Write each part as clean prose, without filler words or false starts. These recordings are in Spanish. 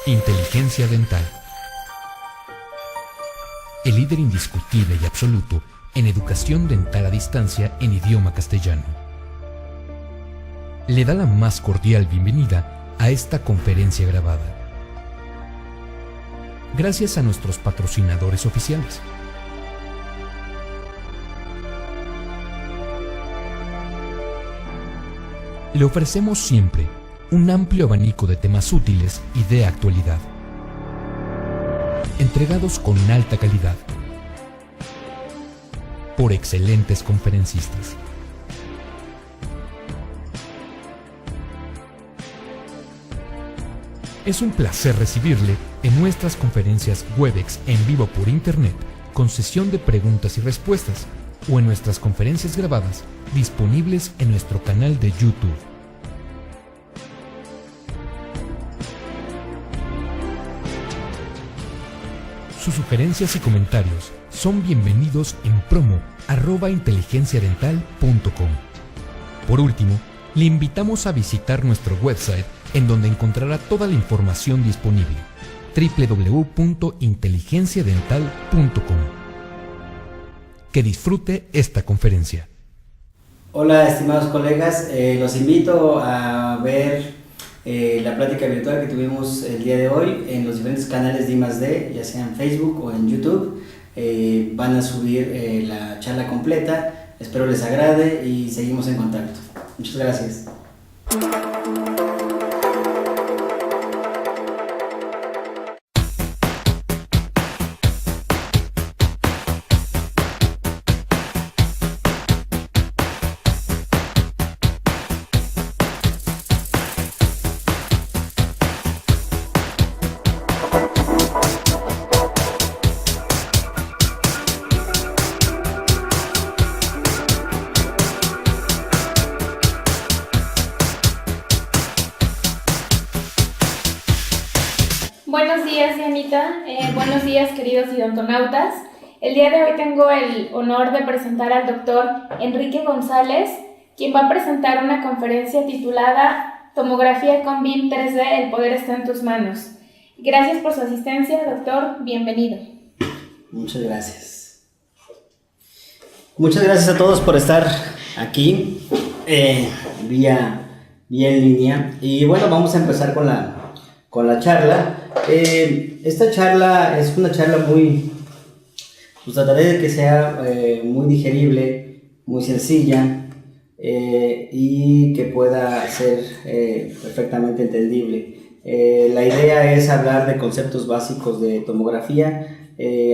Inteligencia Dental. El líder indiscutible y absoluto en educación dental a distancia en idioma castellano. Le da la más cordial bienvenida a esta conferencia grabada. Gracias a nuestros patrocinadores oficiales. Le ofrecemos siempre un amplio abanico de temas útiles y de actualidad, entregados con alta calidad, por excelentes conferencistas. Es un placer recibirle en nuestras conferencias Webex en vivo por Internet, con sesión de preguntas y respuestas, o en nuestras conferencias grabadas, disponibles en nuestro canal de YouTube. Sus sugerencias y comentarios son bienvenidos en promo@inteligenciadental.com. Por último, le invitamos a visitar nuestro website, en donde encontrará toda la información disponible: www.inteligenciadental.com. Que disfrute esta conferencia. Hola, estimados colegas, los invito a ver la plática virtual que tuvimos el día de hoy en los diferentes canales de I+D, ya sea en Facebook o en YouTube. Van a subir la charla completa, espero les agrade y seguimos en contacto. Muchas gracias. Buenos días, Dianita. Buenos días, queridos odontonautas. El día de hoy tengo el honor de presentar al doctor Enrique González, quien va a presentar una conferencia titulada Tomografía con BIM 3D, el poder está en tus manos. Gracias por su asistencia, doctor. Bienvenido. Muchas gracias. Muchas gracias a todos por estar aquí vía en línea. Y bueno, vamos a empezar con la charla. Esta charla es una charla pues trataré de que sea muy digerible, muy sencilla y que pueda ser perfectamente entendible. La idea es hablar de conceptos básicos de tomografía,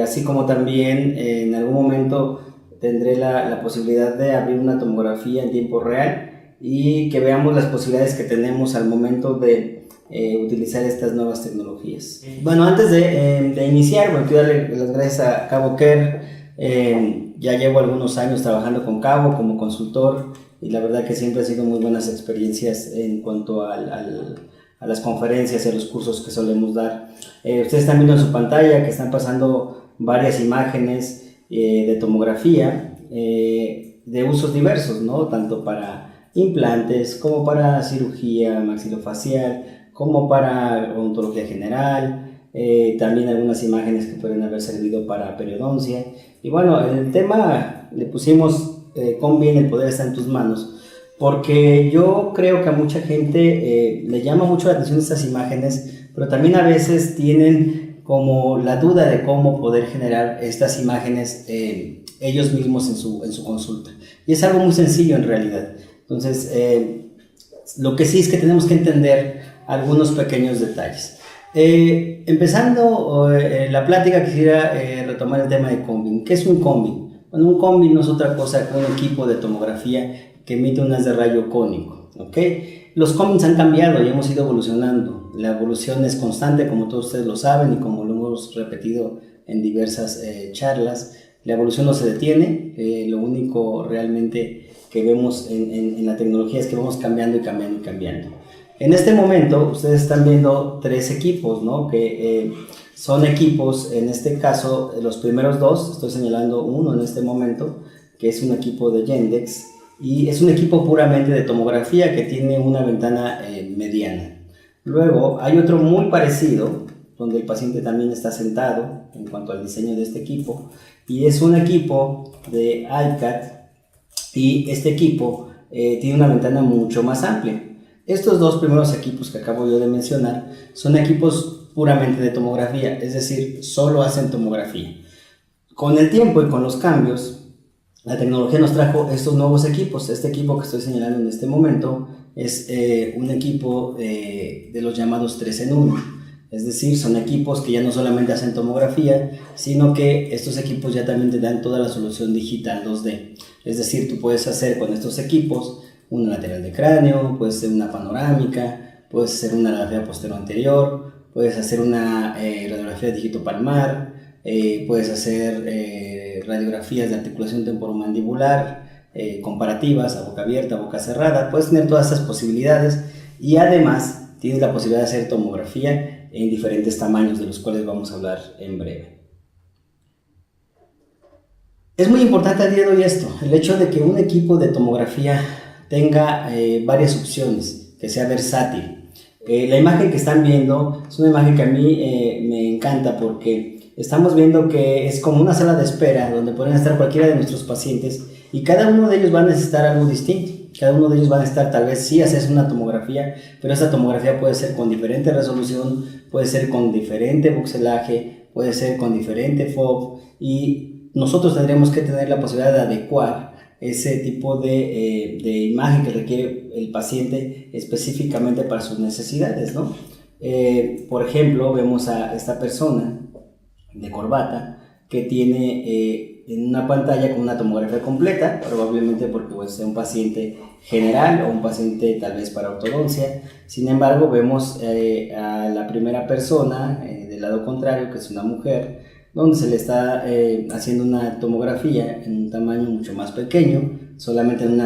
así como también en algún momento tendré la posibilidad de abrir una tomografía en tiempo real y que veamos las posibilidades que tenemos al momento de utilizar estas nuevas tecnologías. Bueno, antes de iniciar, bueno, quiero darle las gracias a Cabo Care. Ya llevo algunos años trabajando con Cabo como consultor y la verdad que siempre han sido muy buenas experiencias en cuanto a las conferencias y a los cursos que solemos dar. Ustedes están viendo en su pantalla que están pasando varias imágenes de tomografía de usos diversos, ¿no? Tanto para implantes como para cirugía maxilofacial, como para odontología general, también algunas imágenes que pueden haber servido para periodoncia. Y bueno, el tema le pusimos con BIM, el poder está en tus manos, porque yo creo que a mucha gente le llama mucho la atención estas imágenes, pero también a veces tienen como la duda de cómo poder generar estas imágenes ellos mismos en su consulta. Y es algo muy sencillo en realidad. Entonces, lo que sí es que tenemos que entender algunos pequeños detalles. Empezando la plática, quisiera retomar el tema de combin. ¿Qué es un combin? Bueno, un combin no es otra cosa que un equipo de tomografía que emite ondas de rayo cónico, ¿okay? Los combins han cambiado y hemos ido evolucionando. La evolución es constante, como todos ustedes lo saben y como lo hemos repetido en diversas charlas. La evolución no se detiene, lo único realmente que vemos en la tecnología es que vamos cambiando y cambiando y cambiando. En este momento ustedes están viendo tres equipos, ¿no? Que son equipos, en este caso los primeros dos, estoy señalando uno en este momento, que es un equipo de Yandex y es un equipo puramente de tomografía que tiene una ventana mediana. Luego hay otro muy parecido donde el paciente también está sentado en cuanto al diseño de este equipo, y es un equipo de iCat, y este equipo tiene una ventana mucho más amplia. Estos dos primeros equipos que acabo yo de mencionar son equipos puramente de tomografía, es decir, solo hacen tomografía. Con el tiempo y con los cambios, la tecnología nos trajo estos nuevos equipos. Este equipo que estoy señalando en este momento es un equipo de los llamados 3 en 1. Es decir, son equipos que ya no solamente hacen tomografía, sino que estos equipos ya también te dan toda la solución digital 2D. Es decir, tú puedes hacer con estos equipos una lateral de cráneo, puedes hacer una panorámica, puedes hacer una radiografía posterior anterior, puedes hacer una radiografía de dígito palmar, puedes hacer radiografías de articulación temporomandibular, comparativas a boca abierta, a boca cerrada. Puedes tener todas estas posibilidades, y además tienes la posibilidad de hacer tomografía en diferentes tamaños, de los cuales vamos a hablar en breve. Es muy importante al día de hoy esto, el hecho de que un equipo de tomografía tenga varias opciones, que sea versátil. La imagen que están viendo es una imagen que a mí me encanta, porque estamos viendo que es como una sala de espera donde pueden estar cualquiera de nuestros pacientes, y cada uno de ellos va a necesitar algo distinto. Cada uno de ellos va a necesitar, tal vez sí haces una tomografía, pero esa tomografía puede ser con diferente resolución, puede ser con diferente voxelaje, puede ser con diferente FOV, y nosotros tendremos que tener la posibilidad de adecuar ese tipo de imagen que requiere el paciente específicamente para sus necesidades, ¿no? Por ejemplo, vemos a esta persona de corbata que tiene en una pantalla con una tomografía completa, probablemente porque puede ser un paciente general o un paciente tal vez para ortodoncia. Sin embargo, vemos a la primera persona del lado contrario, que es una mujer, donde se le está haciendo una tomografía en un tamaño mucho más pequeño, solamente en una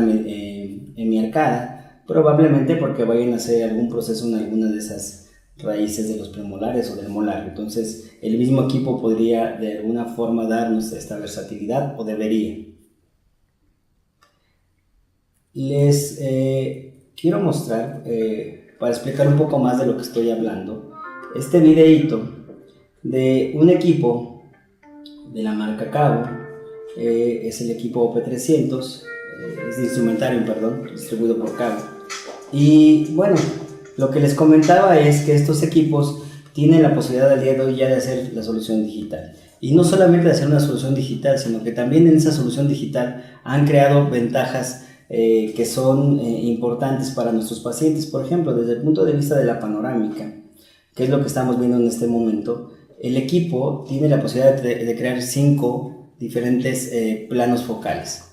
hemiarcada, probablemente porque vayan a hacer algún proceso en alguna de esas raíces de los premolares o del molar. Entonces, el mismo equipo podría de alguna forma darnos esta versatilidad, o debería. Les quiero mostrar, para explicar un poco más de lo que estoy hablando, este videíto de un equipo de la marca Cabo. Es el equipo OP300, es de instrumentario, perdón, distribuido por Cabo. Y bueno, lo que les comentaba es que estos equipos tienen la posibilidad al día de hoy ya de hacer la solución digital. Y no solamente de hacer una solución digital, sino que también en esa solución digital han creado ventajas que son importantes para nuestros pacientes. Por ejemplo, desde el punto de vista de la panorámica, que es lo que estamos viendo en este momento, el equipo tiene la posibilidad de crear 5 diferentes planos focales.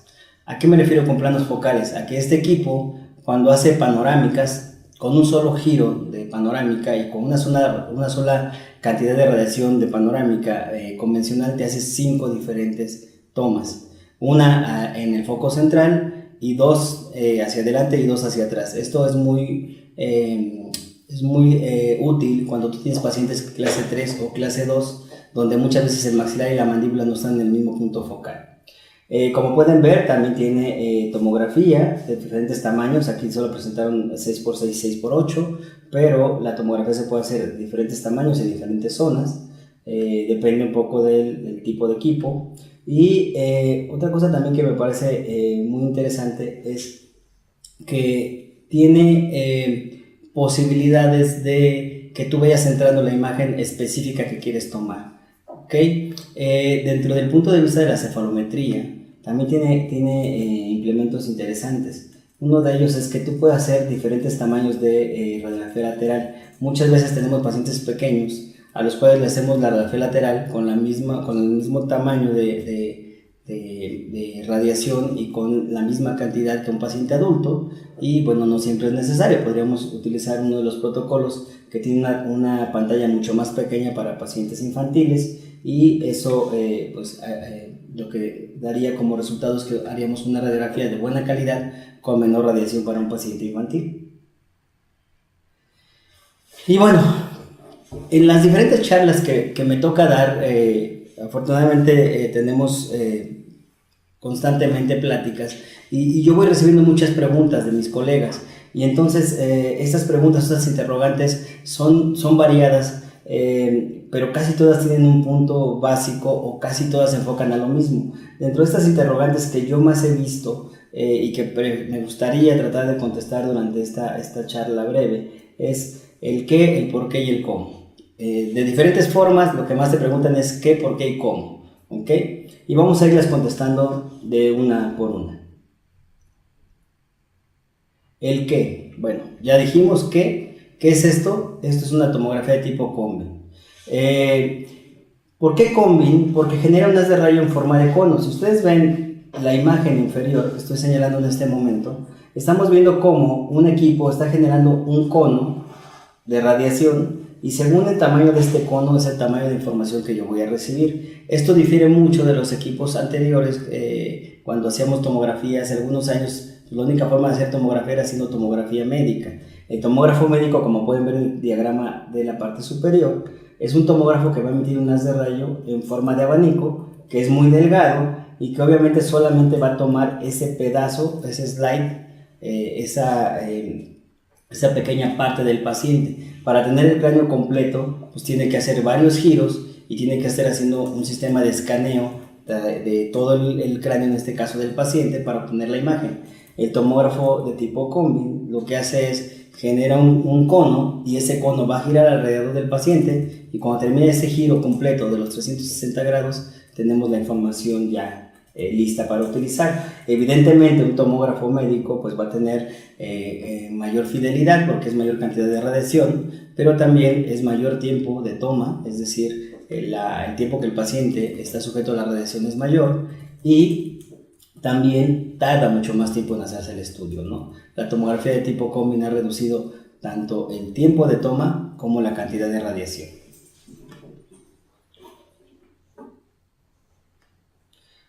¿A qué me refiero con planos focales? A que este equipo, cuando hace panorámicas, con un solo giro de panorámica y con una sola cantidad de radiación de panorámica convencional, te hace 5 diferentes tomas. Una en el foco central y 2 hacia adelante y 2 hacia atrás. Esto es muy útil cuando tú tienes pacientes clase 3 o clase 2, donde muchas veces el maxilar y la mandíbula no están en el mismo punto focal. Como pueden ver, también tiene tomografía de diferentes tamaños. Aquí solo presentaron 6x6, 6x8, pero la tomografía se puede hacer de diferentes tamaños y diferentes zonas. Depende un poco del tipo de equipo. Y otra cosa también que me parece muy interesante es que tiene posibilidades de que tú vayas centrando la imagen específica que quieres tomar. ¿Okay? Dentro del punto de vista de la cefalometría, también tiene implementos interesantes. Uno de ellos es que tú puedes hacer diferentes tamaños de radiografía lateral. Muchas veces tenemos pacientes pequeños a los cuales le hacemos la radiografía lateral con el mismo tamaño de radiación y con la misma cantidad que un paciente adulto, y bueno, no siempre es necesario. Podríamos utilizar uno de los protocolos que tiene una pantalla mucho más pequeña para pacientes infantiles, y eso lo que daría como resultado es que haríamos una radiografía de buena calidad con menor radiación para un paciente infantil. Y bueno, en las diferentes charlas que me toca dar, afortunadamente tenemos constantemente pláticas, y yo voy recibiendo muchas preguntas de mis colegas, y entonces estas preguntas, estas interrogantes son variadas pero casi todas tienen un punto básico o casi todas se enfocan a lo mismo. Dentro de estas interrogantes que yo más he visto y que me gustaría tratar de contestar durante esta charla breve es el qué, el por qué y el cómo. De diferentes formas, lo que más te preguntan es qué, por qué y cómo, ¿ok? Y vamos a irlas contestando de una por una. El qué, bueno, ya dijimos que, ¿qué es esto? Esto es una tomografía de tipo Combin. ¿Por qué Combin? Porque genera un haz de rayo en forma de cono. Si ustedes ven la imagen inferior que estoy señalando en este momento, estamos viendo cómo un equipo está generando un cono de radiación y según el tamaño de este cono es el tamaño de información que yo voy a recibir. Esto difiere mucho de los equipos anteriores. Cuando hacíamos tomografías, hace algunos años, la única forma de hacer tomografía era haciendo tomografía médica. El tomógrafo médico, como pueden ver en el diagrama de la parte superior, es un tomógrafo que va a emitir un haz de rayo en forma de abanico, que es muy delgado y que obviamente solamente va a tomar ese pedazo, ese slide, esa pequeña parte del paciente. Para tener el cráneo completo, pues tiene que hacer varios giros y tiene que estar haciendo un sistema de escaneo de todo el cráneo, en este caso del paciente, para obtener la imagen. El tomógrafo de tipo Combin lo que hace es genera un cono y ese cono va a girar alrededor del paciente y cuando termine ese giro completo de los 360 grados tenemos la información ya lista para utilizar. Evidentemente un tomógrafo médico pues va a tener mayor fidelidad porque es mayor cantidad de radiación, pero también es mayor tiempo de toma, es decir, el tiempo que el paciente está sujeto a la radiación es mayor y también tarda mucho más tiempo en hacerse el estudio, ¿no? La tomografía de tipo Combin ha reducido tanto el tiempo de toma como la cantidad de radiación.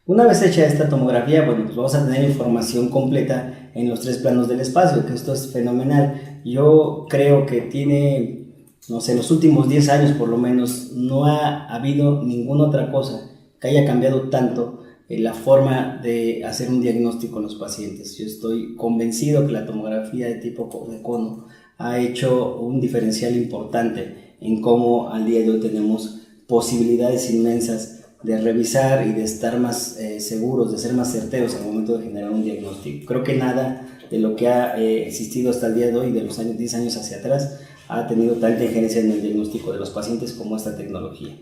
Una vez hecha esta tomografía, bueno, pues vamos a tener información completa en los 3 planos del espacio, que esto es fenomenal. Yo creo que tiene, no sé, en los últimos 10 años por lo menos, no ha habido ninguna otra cosa que haya cambiado tanto la forma de hacer un diagnóstico en los pacientes. Yo estoy convencido que la tomografía de tipo de cono ha hecho un diferencial importante en cómo al día de hoy tenemos posibilidades inmensas de revisar y de estar más seguros, de ser más certeros al momento de generar un diagnóstico. Creo que nada de lo que ha existido hasta el día de hoy, de los años 10 años hacia atrás, ha tenido tanta injerencia en el diagnóstico de los pacientes como esta tecnología.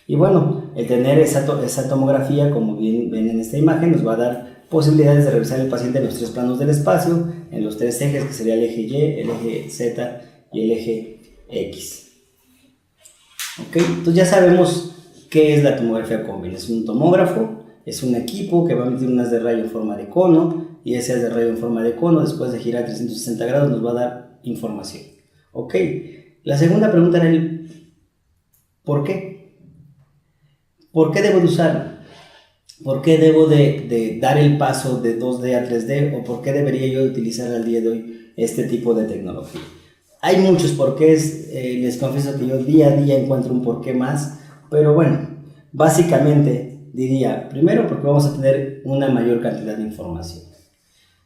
Y bueno, el tener esa tomografía, como bien ven en esta imagen, nos va a dar posibilidades de revisar el paciente en los 3 planos del espacio, en los 3 ejes, que sería el eje Y, el eje Z y el eje X. ¿Ok? Entonces ya sabemos qué es la tomografía Combin. Es un tomógrafo, es un equipo que va a emitir un haz de rayo en forma de cono, y ese haz de rayo en forma de cono, después de girar 360 grados, nos va a dar información. ¿Ok? La segunda pregunta era el ¿por qué? ¿Por qué debo de usarlo? ¿Por qué debo de dar el paso de 2D a 3D? ¿O por qué debería yo utilizar al día de hoy este tipo de tecnología? Hay muchos porqués, les confieso que yo día a día encuentro un porqué más, pero bueno, básicamente diría, primero porque vamos a tener una mayor cantidad de información.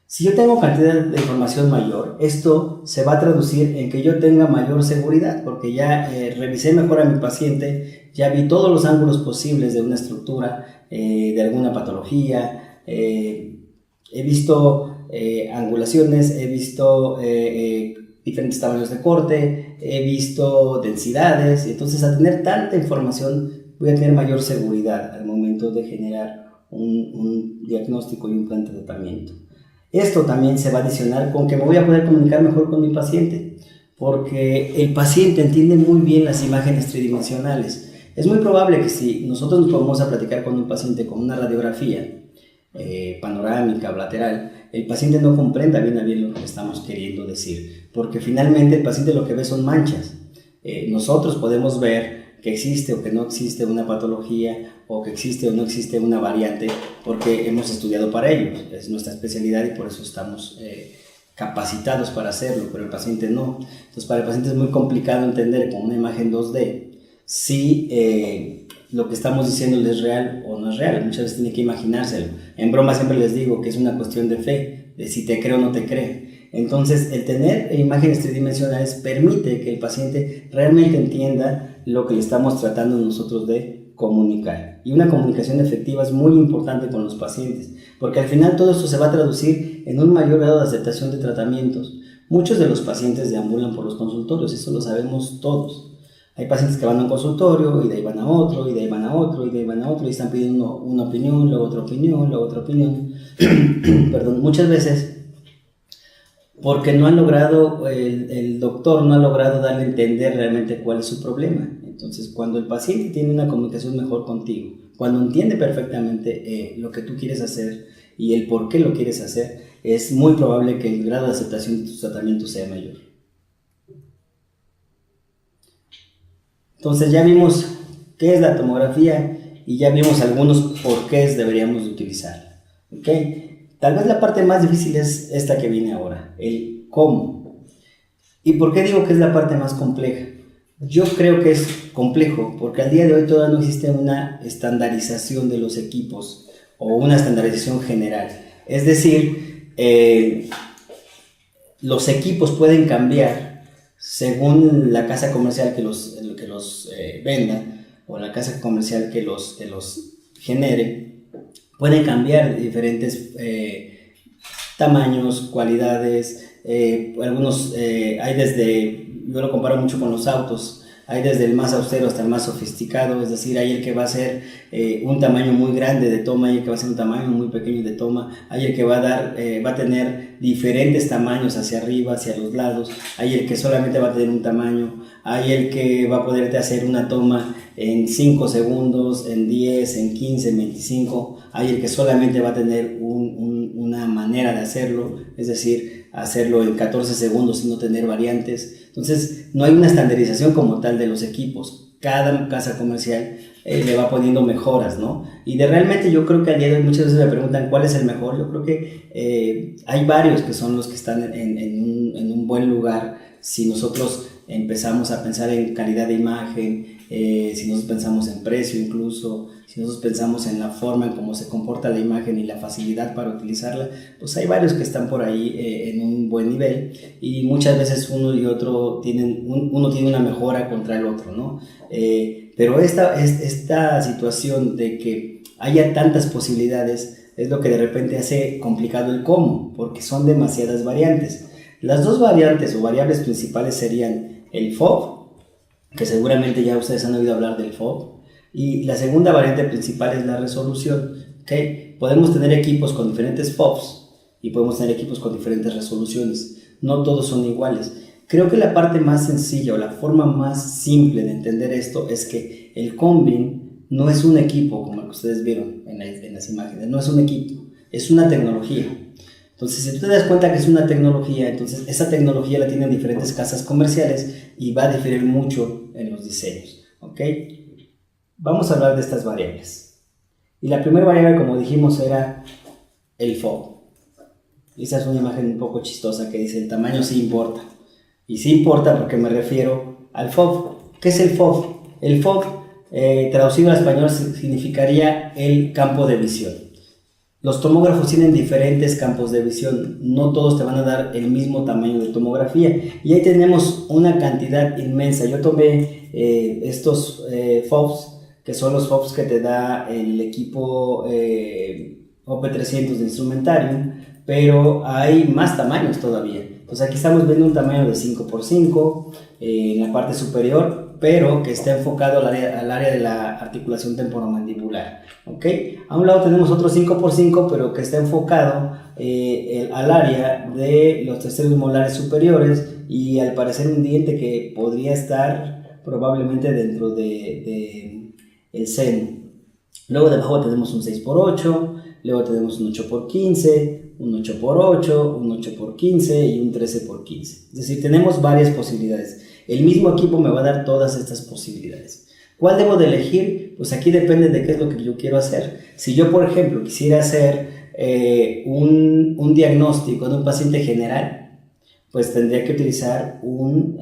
Si yo tengo cantidad de información mayor, esto se va a traducir en que yo tenga mayor seguridad, porque ya revisé mejor a mi paciente, ya vi todos los ángulos posibles de una estructura, de alguna patología, he visto angulaciones, he visto diferentes tamaños de corte, he visto densidades, entonces al tener tanta información voy a tener mayor seguridad al momento de generar un diagnóstico y un plan de tratamiento. Esto también se va a adicionar con que me voy a poder comunicar mejor con mi paciente, porque el paciente entiende muy bien las imágenes tridimensionales. Es muy probable que si nosotros nos ponemos a platicar con un paciente con una radiografía panorámica o lateral, el paciente no comprenda bien a bien lo que estamos queriendo decir, porque finalmente el paciente lo que ve son manchas. Nosotros podemos ver que existe o que no existe una patología, o que existe o no existe una variante, porque hemos estudiado para ello, es nuestra especialidad y por eso estamos capacitados para hacerlo, pero el paciente no. Entonces para el paciente es muy complicado entender con una imagen 2D si lo que estamos diciendo es real o no es real. Muchas veces tiene que imaginárselo. En broma siempre les digo que es una cuestión de fe, de si te cree o no te cree. Entonces, el tener imágenes tridimensionales permite que el paciente realmente entienda lo que le estamos tratando nosotros de comunicar. Y una comunicación efectiva es muy importante con los pacientes, porque al final todo esto se va a traducir en un mayor grado de aceptación de tratamientos. Muchos de los pacientes deambulan por los consultorios, eso lo sabemos todos. Hay pacientes que van a un consultorio y de ahí van a otro, y de ahí van a otro, y de ahí van a otro, y están pidiendo una opinión, luego otra opinión, luego otra opinión. Perdón, muchas veces porque no han logrado, el doctor no ha logrado darle a entender realmente cuál es su problema. Entonces, cuando el paciente tiene una comunicación mejor contigo, cuando entiende perfectamente lo que tú quieres hacer y el por qué lo quieres hacer, es muy probable que el grado de aceptación de tus tratamientos sea mayor. Entonces ya vimos qué es la tomografía y ya vimos algunos porqués deberíamos de utilizarla. ¿Okay? Tal vez la parte más difícil es esta que viene ahora, el cómo. ¿Y por qué digo que es la parte más compleja? Yo creo que es complejo porque al día de hoy todavía no existe una estandarización de los equipos o una estandarización general. Es decir, los equipos pueden cambiar según la casa comercial que los venda o la casa comercial que los genere. Pueden cambiar diferentes tamaños, cualidades, algunos hay desde, yo lo comparo mucho con los autos, hay desde el más austero hasta el más sofisticado, es decir, hay el que va a ser un tamaño muy grande de toma, hay el que va a ser un tamaño muy pequeño de toma, hay el que va a tener diferentes tamaños hacia arriba, hacia los lados, hay el que solamente va a tener un tamaño, hay el que va a poderte hacer una toma en 5 segundos, en 10, en 15, en 25, hay el que solamente va a tener una manera de hacerlo, es decir, hacerlo en 14 segundos y no tener variantes. Entonces, no hay una estandarización como tal de los equipos. Cada casa comercial le va poniendo mejoras, ¿no? Y realmente yo creo que al día de hoy muchas veces me preguntan cuál es el mejor. Yo creo que hay varios que son los que están en un buen lugar. Si nosotros empezamos a pensar en calidad de imagen, si nosotros pensamos en precio incluso, si nosotros pensamos en la forma en cómo se comporta la imagen y la facilidad para utilizarla, pues hay varios que están por ahí en un buen nivel y muchas veces uno y otro uno tiene una mejora contra el otro, ¿no? Pero esta situación de que haya tantas posibilidades es lo que de repente hace complicado el cómo, porque son demasiadas variantes. Las dos variantes o variables principales serían el FOV, que seguramente ya ustedes han oído hablar del FOV, y la segunda variante principal es la resolución. ¿Okay? Podemos tener equipos con diferentes FOVs y podemos tener equipos con diferentes resoluciones. No todos son iguales. Creo que la parte más sencilla o la forma más simple de entender esto es que el Combin no es un equipo como el que ustedes vieron en las imágenes, no es un equipo, es una tecnología. Entonces, si tú te das cuenta que es una tecnología, entonces esa tecnología la tienen diferentes casas comerciales y va a diferir mucho en los diseños. ¿Ok? Vamos a hablar de estas variables. Y la primera variable, como dijimos, era el FOV. Esa es una imagen un poco chistosa que dice el tamaño sí importa. Y sí importa porque me refiero al FOV. ¿Qué es el FOV? El FOV, traducido al español, significaría el campo de visión. Los tomógrafos tienen diferentes campos de visión, no todos te van a dar el mismo tamaño de tomografía y ahí tenemos una cantidad inmensa. Yo tomé estos FOVs, que son los FOVs que te da el equipo OP300 de Instrumentarium, pero hay más tamaños todavía. Entonces aquí estamos viendo un tamaño de 5x5 en la parte superior, pero que está enfocado al área de la articulación temporomandibular. ¿Okay? A un lado tenemos otro 5x5, pero que está enfocado al área de los terceros molares superiores y al parecer un diente que podría estar probablemente dentro de el seno. Luego debajo tenemos un 6x8, luego tenemos un 8x15, un 8x8, un 8x15 y un 13x15. Es decir, tenemos varias posibilidades. El mismo equipo me va a dar todas estas posibilidades. ¿Cuál debo de elegir? Pues aquí depende de qué es lo que yo quiero hacer. Si yo, por ejemplo, quisiera hacer un diagnóstico de un paciente general, pues tendría que utilizar un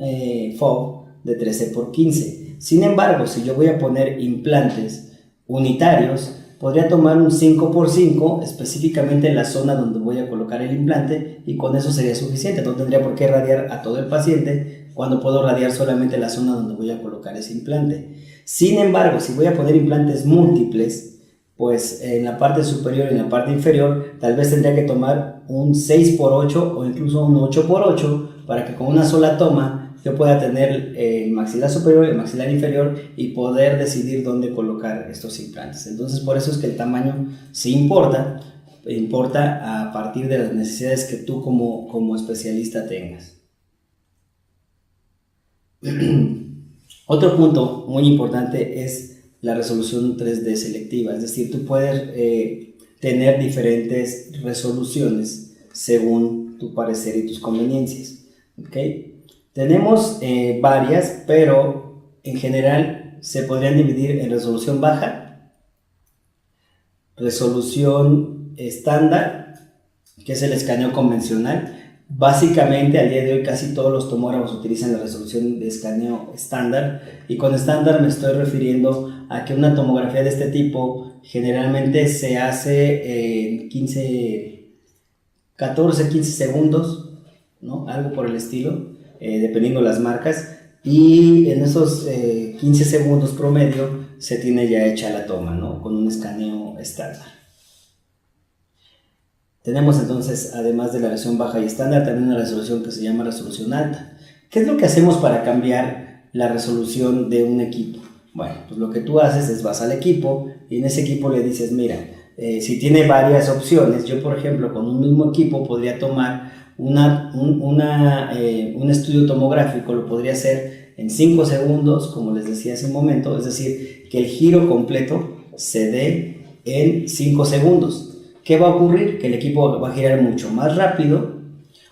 FOV de 13x15. Sin embargo, si yo voy a poner implantes unitarios, podría tomar un 5x5 específicamente en la zona donde voy a colocar el implante y con eso sería suficiente. No tendría por qué radiar a todo el paciente cuando puedo radiar solamente la zona donde voy a colocar ese implante. Sin embargo, si voy a poner implantes múltiples, pues en la parte superior y en la parte inferior tal vez tendría que tomar un 6x8 o incluso un 8x8 para que con una sola toma yo pueda tener el maxilar superior y el maxilar inferior y poder decidir dónde colocar estos implantes. Entonces por eso es que el tamaño sí importa a partir de las necesidades que tú como especialista tengas. Otro punto muy importante es la resolución 3D selectiva, es decir, tú puedes tener diferentes resoluciones según tu parecer y tus conveniencias. ¿Okay? Tenemos varias, pero en general se podrían dividir en resolución baja, resolución estándar, que es el escaneo convencional. Básicamente al día de hoy casi todos los tomógrafos utilizan la resolución de escaneo estándar, y con estándar me estoy refiriendo a que una tomografía de este tipo generalmente se hace en 14-15 segundos, ¿no? Algo por el estilo, dependiendo las marcas, y en esos 15 segundos promedio se tiene ya hecha la toma, ¿no? Con un escaneo estándar. Tenemos entonces, además de la resolución baja y estándar, también una resolución que se llama resolución alta. ¿Qué es lo que hacemos para cambiar la resolución de un equipo? Bueno, pues lo que tú haces es vas al equipo y en ese equipo le dices, mira, si tiene varias opciones, yo por ejemplo con un mismo equipo podría tomar un estudio tomográfico, lo podría hacer en 5 segundos, como les decía hace un momento, es decir, que el giro completo se dé en 5 segundos. ¿Qué va a ocurrir? Que el equipo va a girar mucho más rápido,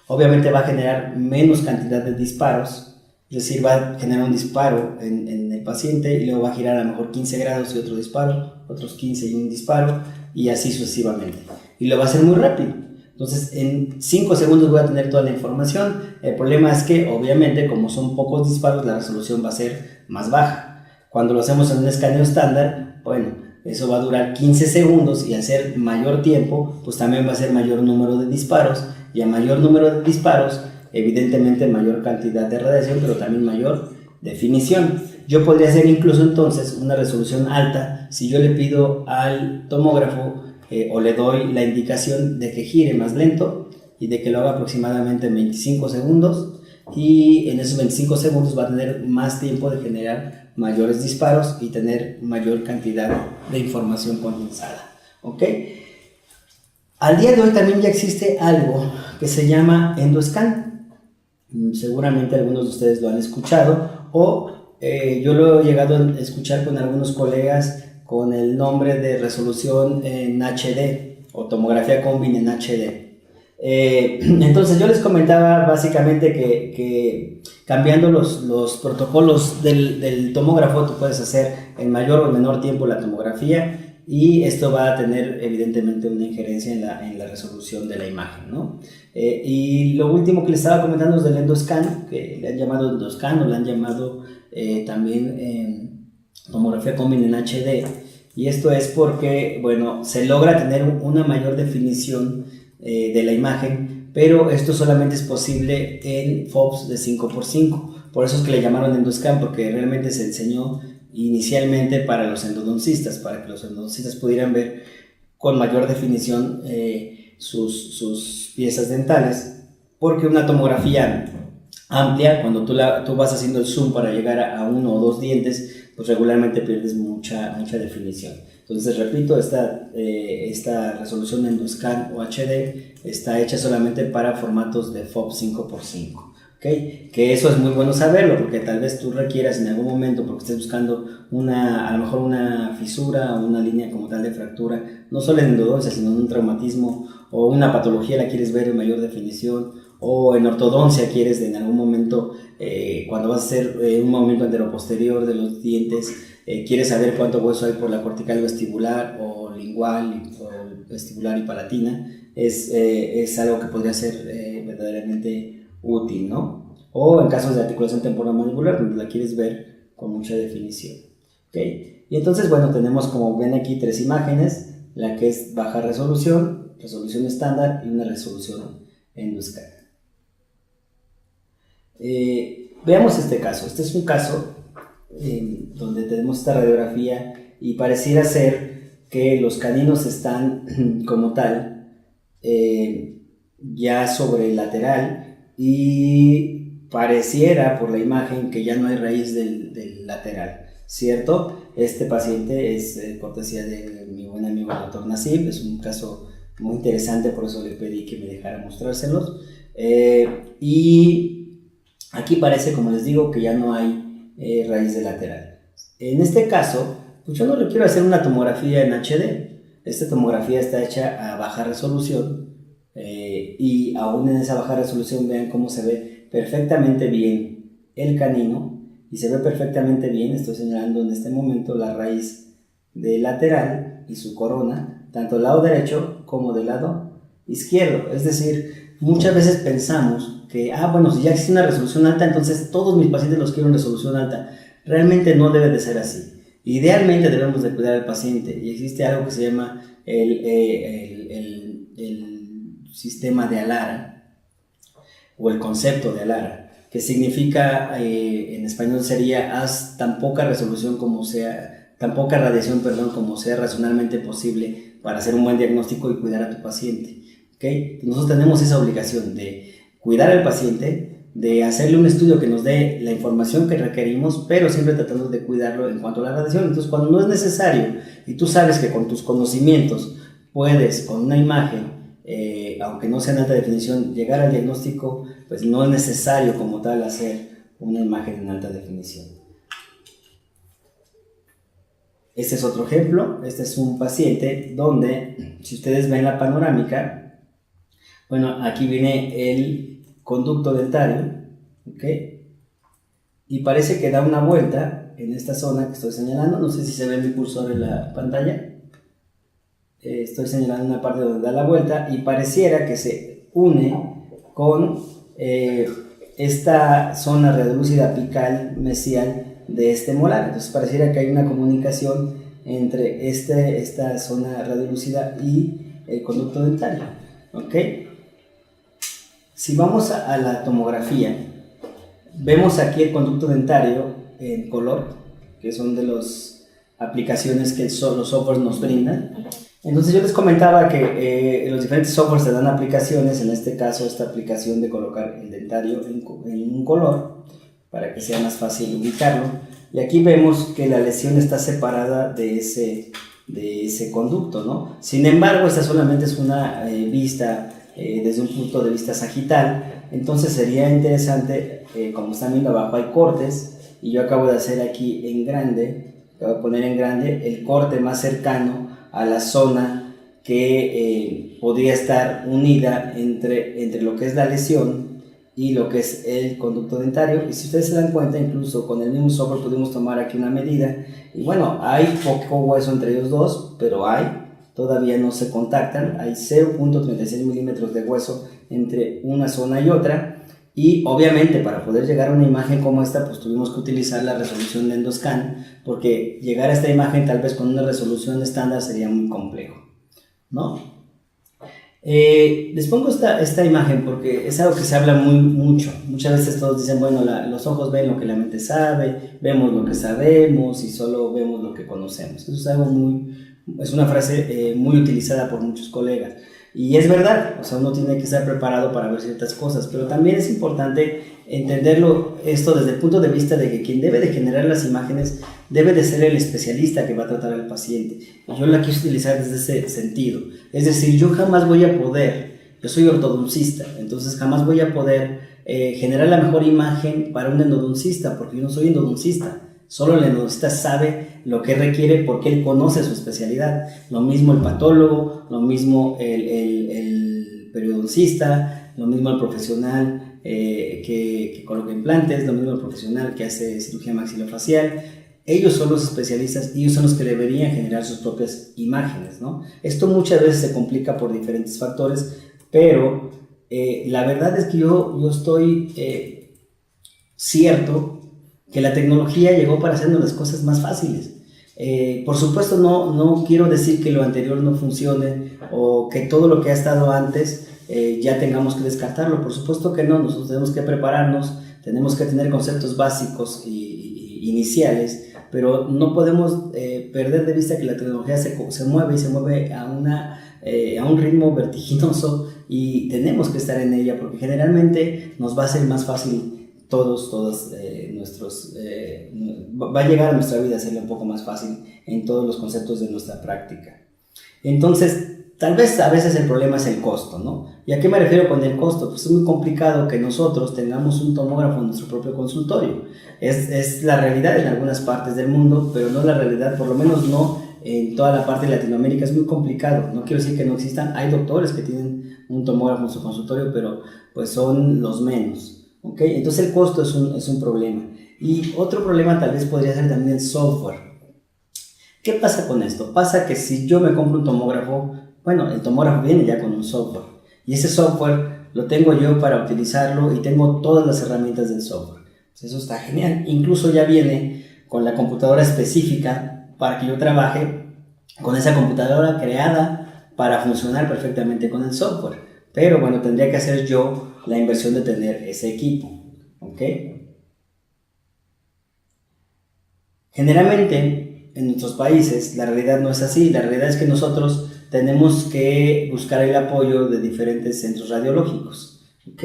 obviamente va a generar menos cantidad de disparos, es decir, va a generar un disparo en el paciente y luego va a girar a lo mejor 15 grados y otro disparo, otros 15 y un disparo, y así sucesivamente. Y lo va a hacer muy rápido. Entonces, en 5 segundos voy a tener toda la información. El problema es que, obviamente, como son pocos disparos, la resolución va a ser más baja. Cuando lo hacemos en un escaneo estándar, bueno, eso va a durar 15 segundos y al ser mayor tiempo, pues también va a ser mayor número de disparos, y a mayor número de disparos, evidentemente mayor cantidad de radiación, pero también mayor definición. Yo podría hacer incluso entonces una resolución alta si yo le pido al tomógrafo o le doy la indicación de que gire más lento y de que lo haga aproximadamente en 25 segundos, y en esos 25 segundos va a tener más tiempo de generar mayores disparos y tener mayor cantidad de información condensada. ¿Ok? Al día de hoy también ya existe algo que se llama endoscan. Seguramente algunos de ustedes lo han escuchado, o yo lo he llegado a escuchar con algunos colegas con el nombre de resolución en HD o tomografía combin en HD. Entonces yo les comentaba básicamente que cambiando los protocolos del tomógrafo tú puedes hacer en mayor o menor tiempo la tomografía, y esto va a tener evidentemente una injerencia en la resolución de la imagen, ¿no? Y lo último que les estaba comentando es del endoscan, que le han llamado endoscan o le han llamado también tomografía combin en HD, y esto es porque, bueno, se logra tener una mayor definición de la imagen, pero esto solamente es posible en FOBs de 5x5. Por eso es que le llamaron endoscan, porque realmente se enseñó inicialmente para los endodoncistas, para que los endodoncistas pudieran ver con mayor definición sus piezas dentales, porque una tomografía amplia, cuando tú vas haciendo el zoom para llegar a 1 o 2 dientes, pues regularmente pierdes mucha definición. Entonces, repito, esta resolución endoscan o HD está hecha solamente para formatos de FOB 5x5. ¿Okay? Que eso es muy bueno saberlo, porque tal vez tú requieras en algún momento, porque estés buscando a lo mejor una fisura o una línea como tal de fractura, no solo en endodoncia, sino en un traumatismo o una patología la quieres ver en mayor definición, o en ortodoncia quieres en algún momento, cuando vas a hacer un movimiento anteroposterior de los dientes, quieres saber cuánto hueso hay por la cortical vestibular o lingual o vestibular y palatina, es algo que podría ser verdaderamente útil, ¿no? O en casos de articulación temporomandibular, donde la quieres ver con mucha definición. ¿Okay? Y entonces, bueno, tenemos, como ven aquí, 3 imágenes, la que es baja resolución, resolución estándar y una resolución endoscan. Veamos este caso. Este es un caso donde tenemos esta radiografía y pareciera ser que los caninos están como tal ya sobre el lateral, y pareciera por la imagen que ya no hay raíz del lateral, ¿cierto? Este paciente es cortesía de mi buen amigo el doctor Nasib. Es un caso muy interesante, por eso le pedí que me dejara mostrárselos. Y aquí parece, como les digo, que ya no hay raíz de lateral. En este caso, pues yo no le quiero hacer una tomografía en HD. Esta tomografía está hecha a baja resolución, y aún en esa baja resolución vean cómo se ve perfectamente bien el canino, y se ve perfectamente bien, estoy señalando en este momento la raíz del lateral y su corona, tanto del lado derecho como del lado izquierdo. Es decir, muchas veces pensamos que, bueno, si ya existe una resolución alta, entonces todos mis pacientes los quiero en resolución alta. Realmente no debe de ser así. Idealmente debemos de cuidar al paciente, y existe algo que se llama el sistema de Alara, o el concepto de Alara, que significa, en español sería: haz tan poca resolución como sea, tan poca radiación, perdón, como sea razonablemente posible para hacer un buen diagnóstico y cuidar a tu paciente. ¿Okay? Nosotros tenemos esa obligación de cuidar al paciente, de hacerle un estudio que nos dé la información que requerimos, pero siempre tratando de cuidarlo en cuanto a la radiación. Entonces, cuando no es necesario y tú sabes que con tus conocimientos puedes, con una imagen, aunque no sea en alta definición, llegar al diagnóstico, pues no es necesario como tal hacer una imagen en alta definición. Este es otro ejemplo. Este es un paciente donde, si ustedes ven la panorámica, bueno, aquí viene el conducto dentario, ¿ok? Y parece que da una vuelta en esta zona que estoy señalando. No sé si se ve mi cursor en la pantalla. Estoy señalando una parte donde da la vuelta y pareciera que se une con esta zona reducida apical mesial de este molar. Entonces pareciera que hay una comunicación entre esta zona radiolúcida y el conducto dentario. ¿Ok? Si vamos a la tomografía, vemos aquí el conducto dentario en color, que son de las aplicaciones que los softwares nos brindan. Entonces yo les comentaba que los diferentes softwares te dan aplicaciones. En este caso, esta aplicación de colocar el dentario en un color para que sea más fácil ubicarlo. Y aquí vemos que la lesión está separada de ese conducto, ¿no? Sin embargo, esta solamente es una vista desde un punto de vista sagital. Entonces sería interesante, como están viendo abajo hay cortes, y yo acabo de hacer aquí en grande, acabo de poner en grande el corte más cercano a la zona que podría estar unida entre lo que es la lesión y lo que es el conducto dentario. Y si ustedes se dan cuenta, incluso con el mismo software pudimos tomar aquí una medida, y bueno, hay poco hueso entre ellos dos, pero todavía no se contactan. Hay 0.36 milímetros de hueso entre una zona y otra. Y obviamente para poder llegar a una imagen como esta, pues tuvimos que utilizar la resolución de endoscan, porque llegar a esta imagen tal vez con una resolución estándar sería muy complejo, ¿no? Les pongo esta imagen porque es algo que se habla mucho. Muchas veces todos dicen, bueno, los ojos ven lo que la mente sabe, vemos lo que sabemos y solo vemos lo que conocemos. Eso es una frase muy utilizada por muchos colegas. Y es verdad, o sea, uno tiene que estar preparado para ver ciertas cosas, pero también es importante entenderlo esto desde el punto de vista de que quien debe de generar las imágenes debe de ser el especialista que va a tratar al paciente. Y yo la quise utilizar desde ese sentido. Es decir, yo jamás voy a poder, yo soy ortodoncista, entonces jamás voy a poder generar la mejor imagen para un endodoncista, porque yo no soy endodoncista. Solo el endodoncista sabe lo que requiere porque él conoce su especialidad. Lo mismo el patólogo, lo mismo el periodoncista, lo mismo el profesional que coloca implantes, lo mismo el profesional que hace cirugía maxilofacial. Ellos son los especialistas y ellos son los que deberían generar sus propias imágenes, ¿no? Esto muchas veces se complica por diferentes factores, pero la verdad es que yo estoy cierto que la tecnología llegó para hacernos las cosas más fáciles. Por supuesto, no quiero decir que lo anterior no funcione o que todo lo que ha estado antes ya tengamos que descartarlo. Por supuesto que no, nosotros tenemos que prepararnos, tenemos que tener conceptos básicos y iniciales, pero no podemos perder de vista que la tecnología se mueve y se mueve a un ritmo vertiginoso y tenemos que estar en ella porque generalmente nos va a ser más fácil va a llegar a nuestra vida a serle un poco más fácil en todos los conceptos de nuestra práctica. Entonces, tal vez a veces el problema es el costo, ¿no? ¿Y a qué me refiero con el costo? Pues es muy complicado que nosotros tengamos un tomógrafo en nuestro propio consultorio. Es la realidad en algunas partes del mundo, pero no la realidad, por lo menos no en toda la parte de Latinoamérica. Es muy complicado. No quiero decir que no existan. Hay doctores que tienen un tomógrafo en su consultorio, pero pues son los menos. ¿Okay? Entonces el costo es un problema. Y otro problema tal vez podría ser también el software. ¿Qué pasa con esto? Pasa que si yo me compro un tomógrafo, bueno, el tomógrafo viene ya con un software. Y ese software lo tengo yo para utilizarlo y tengo todas las herramientas del software. Pues eso está genial. Incluso ya viene con la computadora específica para que yo trabaje con esa computadora creada para funcionar perfectamente con el software. Pero bueno, tendría que hacer yo la inversión de tener ese equipo, ¿ok? Generalmente en nuestros países la realidad no es así. La realidad es que nosotros tenemos que buscar el apoyo de diferentes centros radiológicos, ¿ok?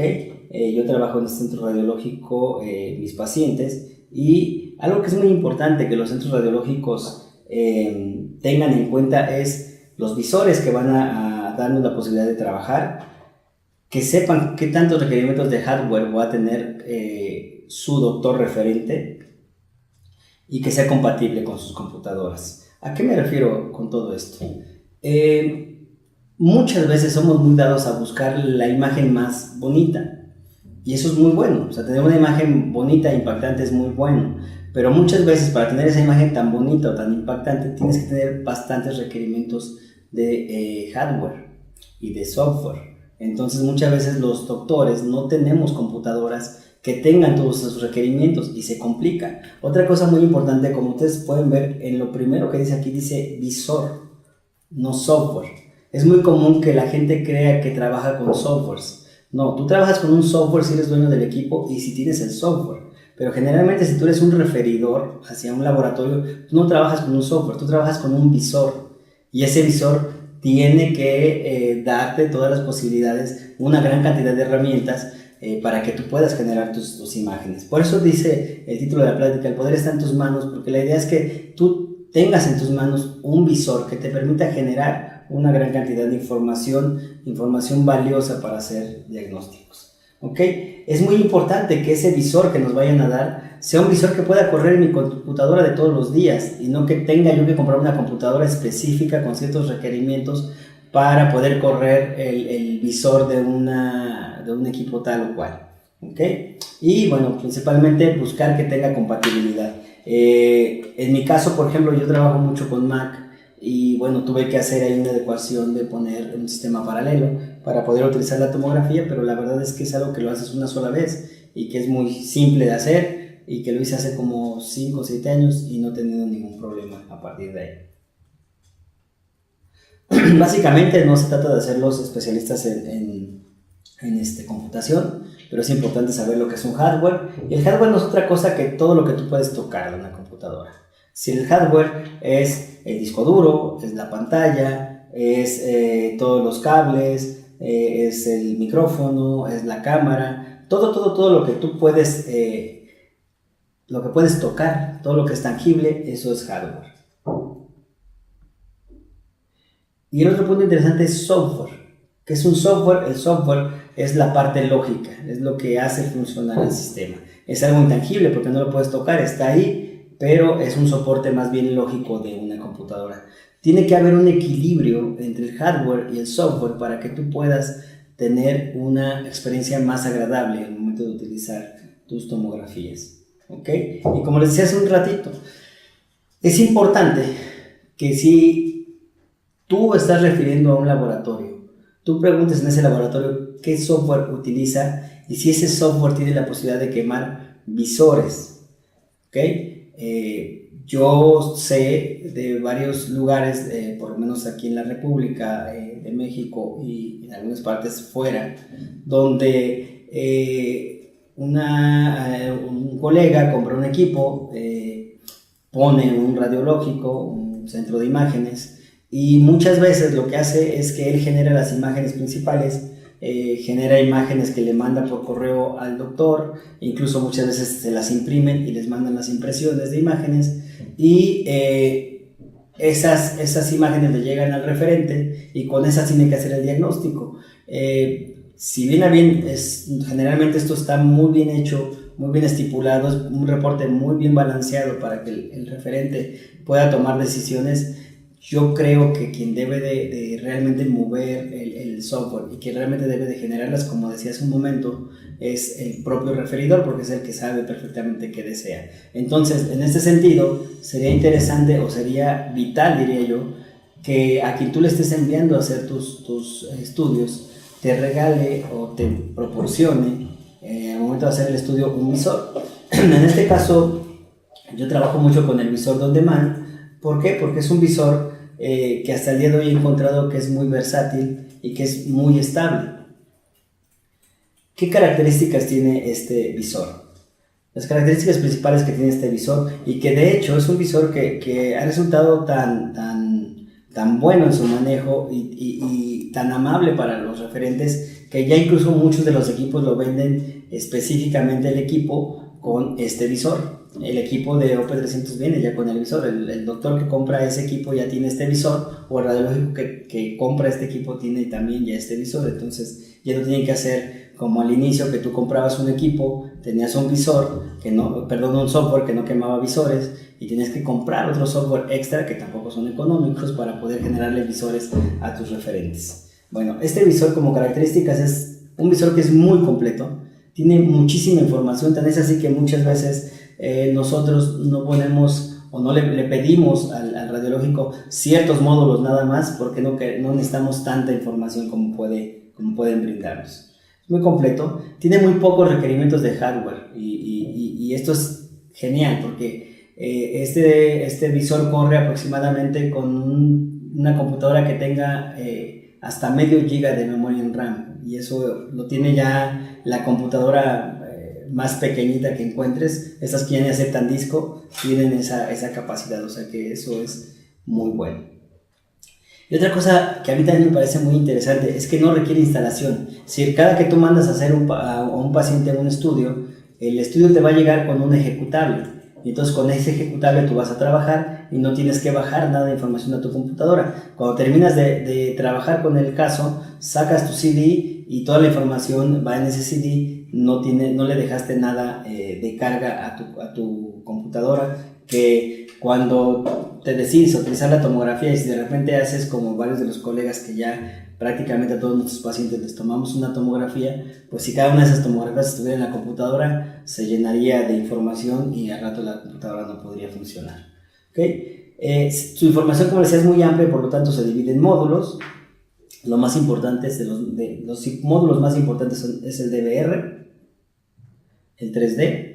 Yo trabajo en el centro radiológico, mis pacientes, y algo que es muy importante que los centros radiológicos tengan en cuenta es los visores que van a darnos la posibilidad de trabajar, que sepan qué tantos requerimientos de hardware va a tener su doctor referente y que sea compatible con sus computadoras. ¿A qué me refiero con todo esto? Muchas veces somos muy dados a buscar la imagen más bonita y eso es muy bueno. O sea, tener una imagen bonita e impactante es muy bueno, pero muchas veces para tener esa imagen tan bonita o tan impactante tienes que tener bastantes requerimientos de hardware y de software. Entonces muchas veces los doctores no tenemos computadoras que tengan todos esos requerimientos y se complica. Otra cosa muy importante, como ustedes pueden ver en lo primero que dice aquí, dice visor, no software. Es muy común que la gente crea que trabaja con softwares. No, tú trabajas con un software si eres dueño del equipo y si tienes el software. Pero generalmente si tú eres un referidor hacia un laboratorio, tú no trabajas con un software, tú trabajas con un visor. Y ese visor tiene que darte todas las posibilidades, una gran cantidad de herramientas para que tú puedas generar tus imágenes. Por eso dice el título de la plática, el poder está en tus manos, porque la idea es que tú tengas en tus manos un visor que te permita generar una gran cantidad de información valiosa para hacer diagnósticos. ¿Ok? Es muy importante que ese visor que nos vayan a dar sea un visor que pueda correr en mi computadora de todos los días y no que tenga yo que comprar una computadora específica con ciertos requerimientos para poder correr el visor de un equipo tal o cual. ¿Ok? Y bueno, principalmente buscar que tenga compatibilidad. En mi caso, por ejemplo, yo trabajo mucho con Mac y bueno, tuve que hacer ahí una adecuación de poner un sistema paralelo para poder utilizar la tomografía, pero la verdad es que es algo que lo haces una sola vez y que es muy simple de hacer y que lo hice hace como 5 o 7 años y no he tenido ningún problema a partir de ahí. Básicamente no se trata de ser los especialistas en computación, pero es importante saber lo que es un hardware. Y el hardware no es otra cosa que todo lo que tú puedes tocar de una computadora. Si el hardware es el disco duro, es la pantalla, es todos los cables, es el micrófono, es la cámara, todo lo que tú puedes tocar, todo lo que es tangible, eso es hardware. Y el otro punto interesante es software. ¿Qué es un software? El software es la parte lógica, es lo que hace funcionar el sistema. Es algo intangible porque no lo puedes tocar, está ahí, pero es un soporte más bien lógico de una computadora. Tiene que haber un equilibrio entre el hardware y el software para que tú puedas tener una experiencia más agradable en el momento de utilizar tus tomografías. ¿Ok? Y como les decía hace un ratito, es importante que si tú estás refiriendo a un laboratorio, tú preguntes en ese laboratorio qué software utiliza y si ese software tiene la posibilidad de quemar visores. ¿Ok? Yo sé de varios lugares, por lo menos aquí en la República de México y en algunas partes fuera, donde un colega compra un equipo, pone un radiológico, un centro de imágenes, y muchas veces lo que hace es que él genera las imágenes principales, genera imágenes que le manda por correo al doctor, incluso muchas veces se las imprimen y les mandan las impresiones de imágenes, y esas imágenes le llegan al referente y con esas tiene que hacer el diagnóstico. Si bien a bien, generalmente esto está muy bien hecho, muy bien estipulado, es un reporte muy bien balanceado para que el referente pueda tomar decisiones. Yo creo que quien debe de realmente mover el software y quien realmente debe de generarlas, como decía hace un momento, es el propio referidor, porque es el que sabe perfectamente qué desea. Entonces, en este sentido, sería interesante o sería vital, diría yo, que a quien tú le estés enviando a hacer tus estudios, te regale o te proporcione, al momento de hacer el estudio, un visor. En este caso, yo trabajo mucho con el visor On Demand. ¿Por qué? Porque es un visor que hasta el día de hoy he encontrado que es muy versátil y que es muy estable. ¿Qué características tiene este visor? Las características principales que tiene este visor, y que de hecho es un visor que ha resultado tan bueno en su manejo y tan amable para los referentes, que ya incluso muchos de los equipos lo venden específicamente el equipo con este visor. El equipo de OP300 viene ya con el visor. El doctor que compra ese equipo ya tiene este visor, o el radiológico que compra este equipo tiene también ya este visor. Entonces ya no tienen que hacer como al inicio, que tú comprabas un equipo, tenías un visor, un software que no quemaba visores, y tienes que comprar otro software extra que tampoco son económicos para poder generarle visores a tus referentes. Bueno, este visor como características es un visor que es muy completo, tiene muchísima información, tan es así que muchas veces nosotros no ponemos o no le pedimos al radiológico ciertos módulos nada más, porque no necesitamos tanta información como pueden brindarnos. Es muy completo, tiene muy pocos requerimientos de hardware, y esto es genial porque este visor corre aproximadamente con una computadora que tenga hasta medio giga de memoria en RAM, y eso lo tiene ya la computadora más pequeñita que encuentres. Estas que ya ni aceptan disco tienen esa capacidad, o sea que eso es muy bueno. Y otra cosa que a mí también me parece muy interesante es que no requiere instalación. Es decir, cada que tú mandas a hacer a un paciente un estudio, el estudio te va a llegar con un ejecutable, y entonces con ese ejecutable tú vas a trabajar y no tienes que bajar nada de información a tu computadora. Cuando terminas de trabajar con el caso, sacas tu CD y toda la información va en ese CD, no le dejaste nada de carga a tu computadora, que cuando te decides utilizar la tomografía, y si de repente haces como varios de los colegas que ya prácticamente a todos nuestros pacientes les tomamos una tomografía, pues si cada una de esas tomografías estuviera en la computadora, se llenaría de información y al rato la computadora no podría funcionar. ¿Okay? Su información, como les decía, es muy amplia, por lo tanto se divide en módulos. Lo más importante de los módulos más importantes es el DVR, el 3D.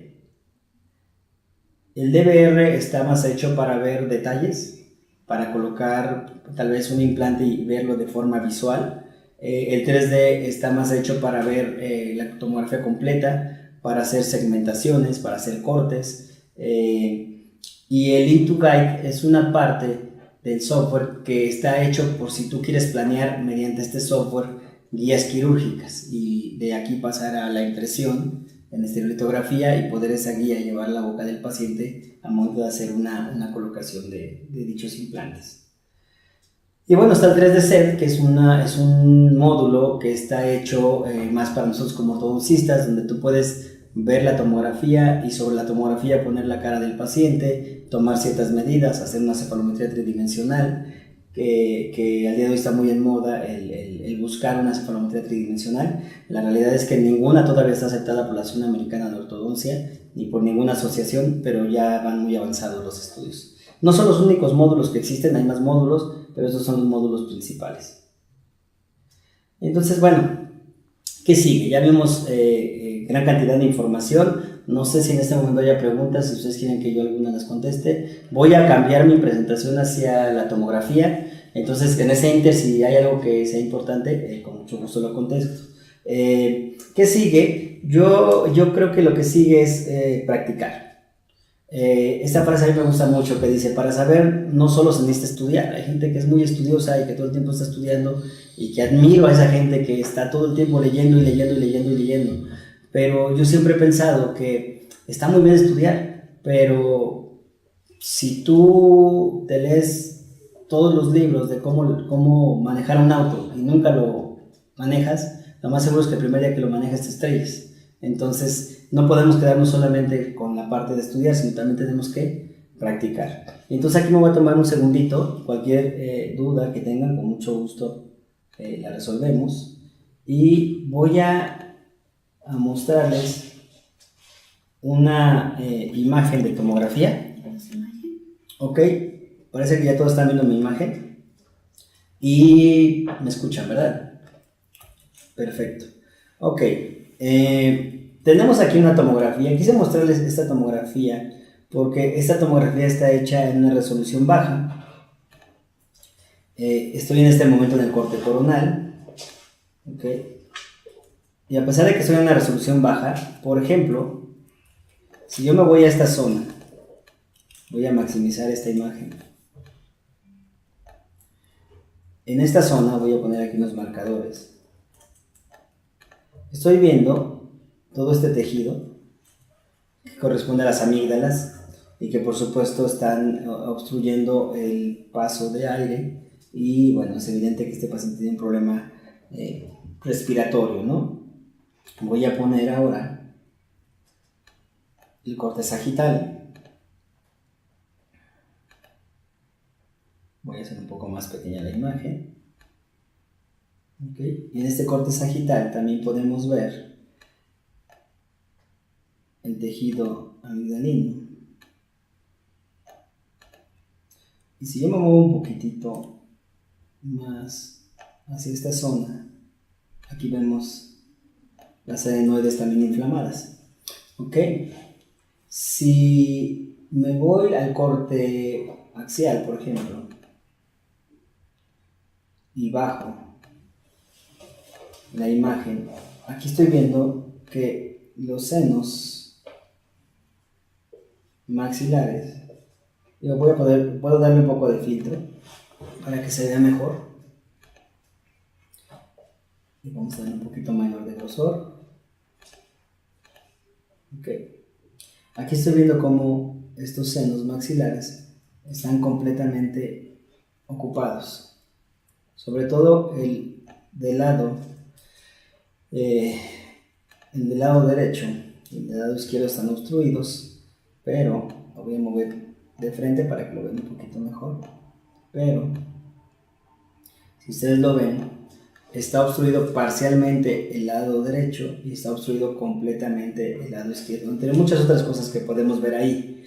El DVR está más hecho para ver detalles, para colocar tal vez un implante y verlo de forma visual. El 3D está más hecho para ver la tomografía completa, para hacer segmentaciones, para hacer cortes. Y el In2Guide es una parte del software que está hecho por si tú quieres planear mediante este software guías quirúrgicas, y de aquí pasar a la impresión en estereolitografía y poder esa guía llevar a la boca del paciente al momento de hacer una colocación de dichos implantes. Y bueno, está el 3D Set, que es un módulo que está hecho más para nosotros como ortodoncistas, donde tú puedes ver la tomografía y sobre la tomografía poner la cara del paciente, tomar ciertas medidas, hacer una cefalometría tridimensional, que al día de hoy está muy en moda el buscar una cefalometría tridimensional. La realidad es que ninguna todavía está aceptada por la Asociación Americana de Ortodoncia ni por ninguna asociación, pero ya van muy avanzados los estudios. No son los únicos módulos que existen, hay más módulos, pero estos son los módulos principales. Entonces, bueno, ¿qué sigue? Ya vimos gran cantidad de información. No sé si en este momento haya preguntas, si ustedes quieren que yo alguna las conteste. Voy a cambiar mi presentación hacia la tomografía. Entonces, en ese inter, si hay algo que sea importante, con mucho gusto lo contesto. ¿Qué sigue? Yo creo que lo que sigue es practicar. Esta frase a mí me gusta mucho, que dice, para saber no solo se necesita estudiar. Hay gente que es muy estudiosa y que todo el tiempo está estudiando, y que admiro a esa gente que está todo el tiempo leyendo y leyendo y leyendo y leyendo. Pero yo siempre he pensado que está muy bien estudiar, pero si tú te lees todos los libros de cómo manejar un auto y nunca lo manejas, lo más seguro es que el primer día que lo manejas te estrellas. Entonces no podemos quedarnos solamente con la parte de estudiar, sino también tenemos que practicar. Entonces aquí me voy a tomar un segundito. Cualquier duda que tengan, con mucho gusto la resolvemos, y voy a mostrarles una imagen de tomografía. Ok, parece que ya todos están viendo mi imagen y me escuchan, ¿verdad? Perfecto. Ok, tenemos aquí una tomografía. Quise mostrarles esta tomografía porque esta tomografía está hecha en una resolución baja. Estoy en este momento en el corte coronal. Ok, y a pesar de que estoy en una resolución baja, por ejemplo, si yo me voy a esta zona, voy a maximizar esta imagen. En esta zona voy a poner aquí unos marcadores. Estoy viendo todo este tejido que corresponde a las amígdalas y que por supuesto están obstruyendo el paso de aire, y bueno, es evidente que este paciente tiene un problema respiratorio, ¿no? Voy a poner ahora el corte sagital. Voy a hacer un poco más pequeña la imagen. Okay. Y en este corte sagital también podemos ver el tejido amigdalino. Y si yo me muevo un poquitito más hacia esta zona, aquí vemos las adenoides también inflamadas. Ok, si me voy al corte axial, por ejemplo, y bajo la imagen, aquí estoy viendo que los senos maxilares, puedo darle un poco de filtro para que se vea mejor, y vamos a dar un poquito mayor de grosor. Ok, aquí estoy viendo cómo estos senos maxilares están completamente ocupados, sobre todo el del lado derecho y el del lado izquierdo están obstruidos, pero lo voy a mover de frente para que lo vean un poquito mejor. Pero si ustedes lo ven, está obstruido parcialmente el lado derecho y está obstruido completamente el lado izquierdo, entre muchas otras cosas que podemos ver ahí.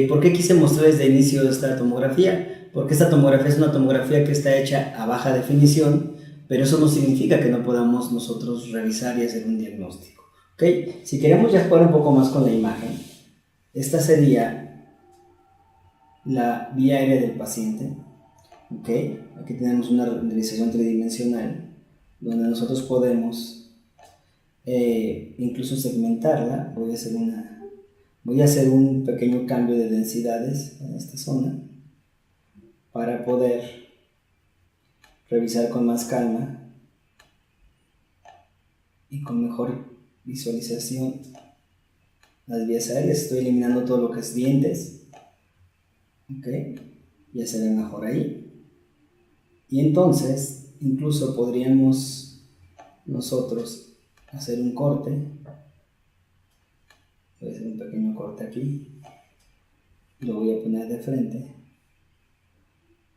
¿Por qué quise mostrar desde el inicio esta tomografía? Porque esta tomografía es una tomografía que está hecha a baja definición, pero eso no significa que no podamos nosotros revisar y hacer un diagnóstico. ¿Okay? Si queremos ya jugar un poco más con la imagen, esta sería la vía aérea del paciente. ¿Okay? Aquí tenemos una renderización tridimensional donde nosotros podemos incluso segmentarla. Voy a hacer un pequeño cambio de densidades en esta zona para poder revisar con más calma y con mejor visualización las vías aéreas. Estoy eliminando todo lo que es dientes. Ok, ya se ve mejor ahí. Y entonces incluso podríamos nosotros hacer un corte. Voy a hacer un pequeño corte aquí, lo voy a poner de frente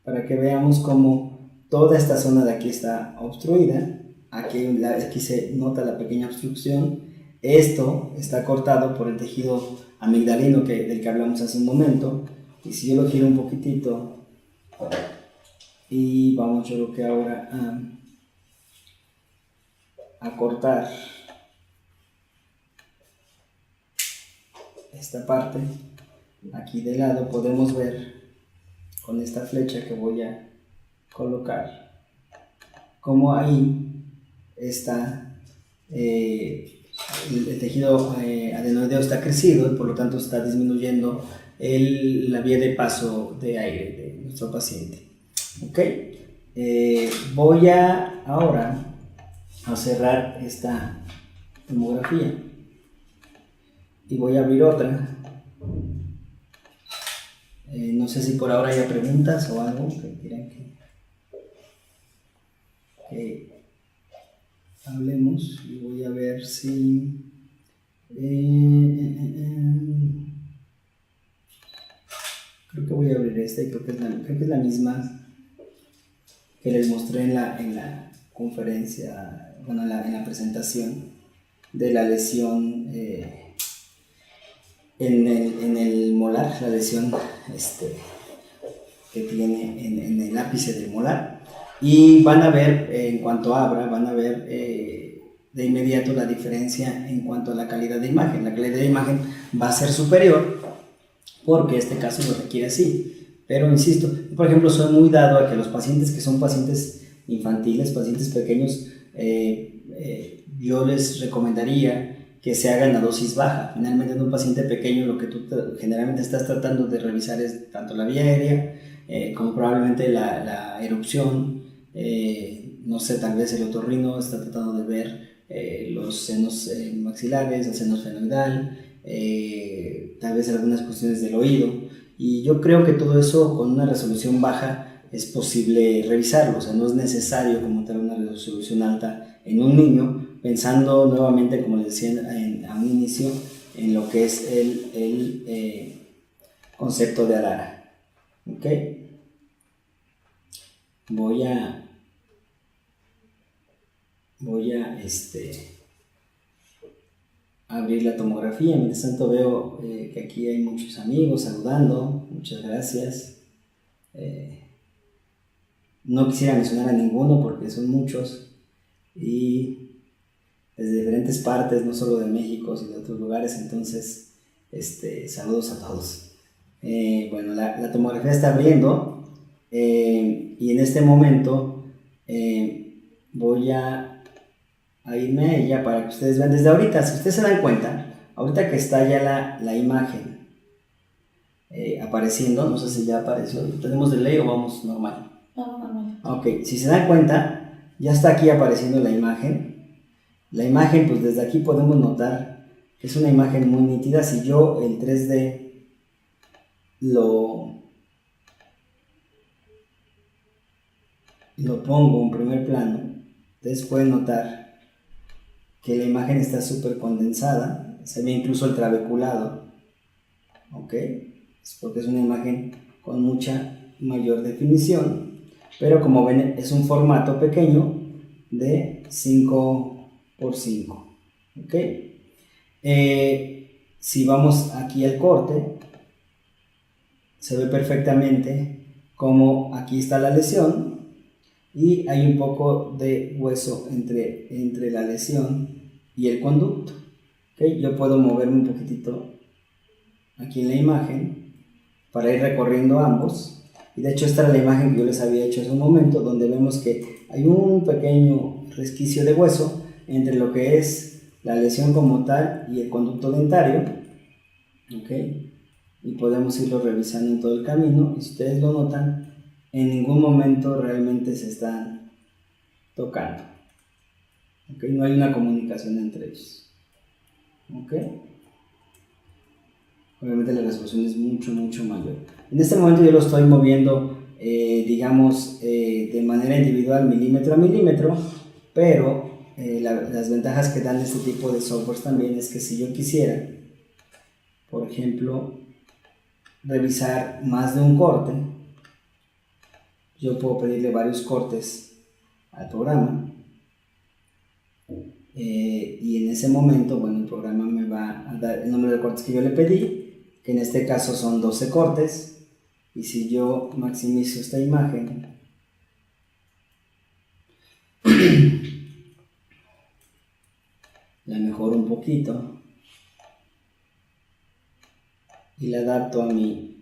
para que veamos cómo toda esta zona de aquí está obstruida. Aquí se nota la pequeña obstrucción. Esto está cortado por el tejido amigdalino del que hablamos hace un momento. Y si yo lo giro un poquitito y vamos, yo creo que ahora a cortar esta parte, aquí de lado, podemos ver con esta flecha que voy a colocar, como ahí está el tejido adenoideo está crecido y por lo tanto está disminuyendo la vía de paso de aire de nuestro paciente. Ok, voy ahora a cerrar esta tomografía y voy a abrir otra. No sé si por ahora haya preguntas o algo que quieran que hablemos, y voy a ver si creo que voy a abrir esta y creo que es la misma que les mostré en la conferencia, bueno, en la presentación de la lesión en el molar, la lesión que tiene en el ápice del molar. Y van a ver, en cuanto abra, van a ver de inmediato la diferencia en cuanto a la calidad de imagen. La calidad de imagen va a ser superior porque este caso lo requiere así. Pero insisto, por ejemplo, soy muy dado a que los pacientes que son pacientes infantiles, pacientes pequeños, yo les recomendaría que se hagan a dosis baja. Finalmente, en un paciente pequeño lo que tú generalmente estás tratando de revisar es tanto la vía aérea como probablemente la erupción. No sé, tal vez el otorrino está tratando de ver los senos maxilares, el seno esfenoidal, tal vez algunas cuestiones del oído, y yo creo que todo eso con una resolución baja es posible revisarlo. O sea, no es necesario como tal una resolución alta en un niño, pensando nuevamente, como les decía a un inicio, en lo que es el concepto de Alara. ¿Ok? Voy a abrir la tomografía. Mientras tanto veo que aquí hay muchos amigos saludando. Muchas gracias. No quisiera mencionar a ninguno porque son muchos y desde diferentes partes, no solo de México, sino de otros lugares. Entonces, saludos a todos. Bueno, la tomografía está abriendo y en este momento voy a irme a ella para que ustedes vean desde ahorita. Si ustedes se dan cuenta, ahorita que está ya la imagen apareciendo, no sé si ya apareció, ¿tenemos delay o vamos normal? No, normal. Ok, si se dan cuenta, ya está aquí apareciendo la imagen. La imagen, pues desde aquí podemos notar que es una imagen muy nítida. Si yo el 3D lo pongo en primer plano, ustedes pueden notar que la imagen está súper condensada, se ve incluso el trabeculado, ¿ok? Es porque es una imagen con mucha mayor definición, pero como ven es un formato pequeño de 5x5, ¿ok? Si vamos aquí al corte, se ve perfectamente como aquí está la lesión y hay un poco de hueso entre la lesión y el conducto. ¿Okay? Yo puedo moverme un poquitito aquí en la imagen para ir recorriendo ambos, y de hecho esta era la imagen que yo les había hecho hace un momento, donde vemos que hay un pequeño resquicio de hueso entre lo que es la lesión como tal y el conducto dentario. ¿Okay? Y podemos irlo revisando en todo el camino, y si ustedes lo notan, en ningún momento realmente se están tocando. ¿Okay? No hay una comunicación entre ellos. ¿Okay? Obviamente la resolución es mucho mayor. En este momento yo lo estoy moviendo, digamos, de manera individual, milímetro a milímetro, pero las ventajas que dan este tipo de softwares también es que si yo quisiera, por ejemplo, revisar más de un corte, yo puedo pedirle varios cortes al programa, y en ese momento, bueno, el programa me va a dar el número de cortes que yo le pedí, que en este caso son 12 cortes, y si yo maximizo esta imagen, la mejoro un poquito, y la adapto a mi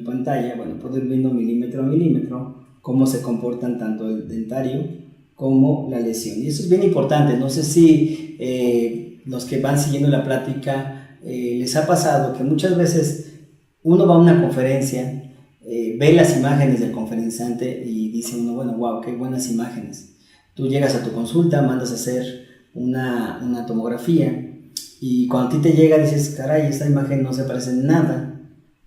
pantalla, bueno, puedo ir viendo milímetro a milímetro cómo se comportan tanto el dentario como la lesión. Y eso es bien importante. No sé si los que van siguiendo la plática les ha pasado que muchas veces uno va a una conferencia, ve las imágenes del conferenciante y dice uno, bueno, wow, qué buenas imágenes. Tú llegas a tu consulta, mandas a hacer una tomografía y cuando a ti te llega dices, caray, esta imagen no se parece en nada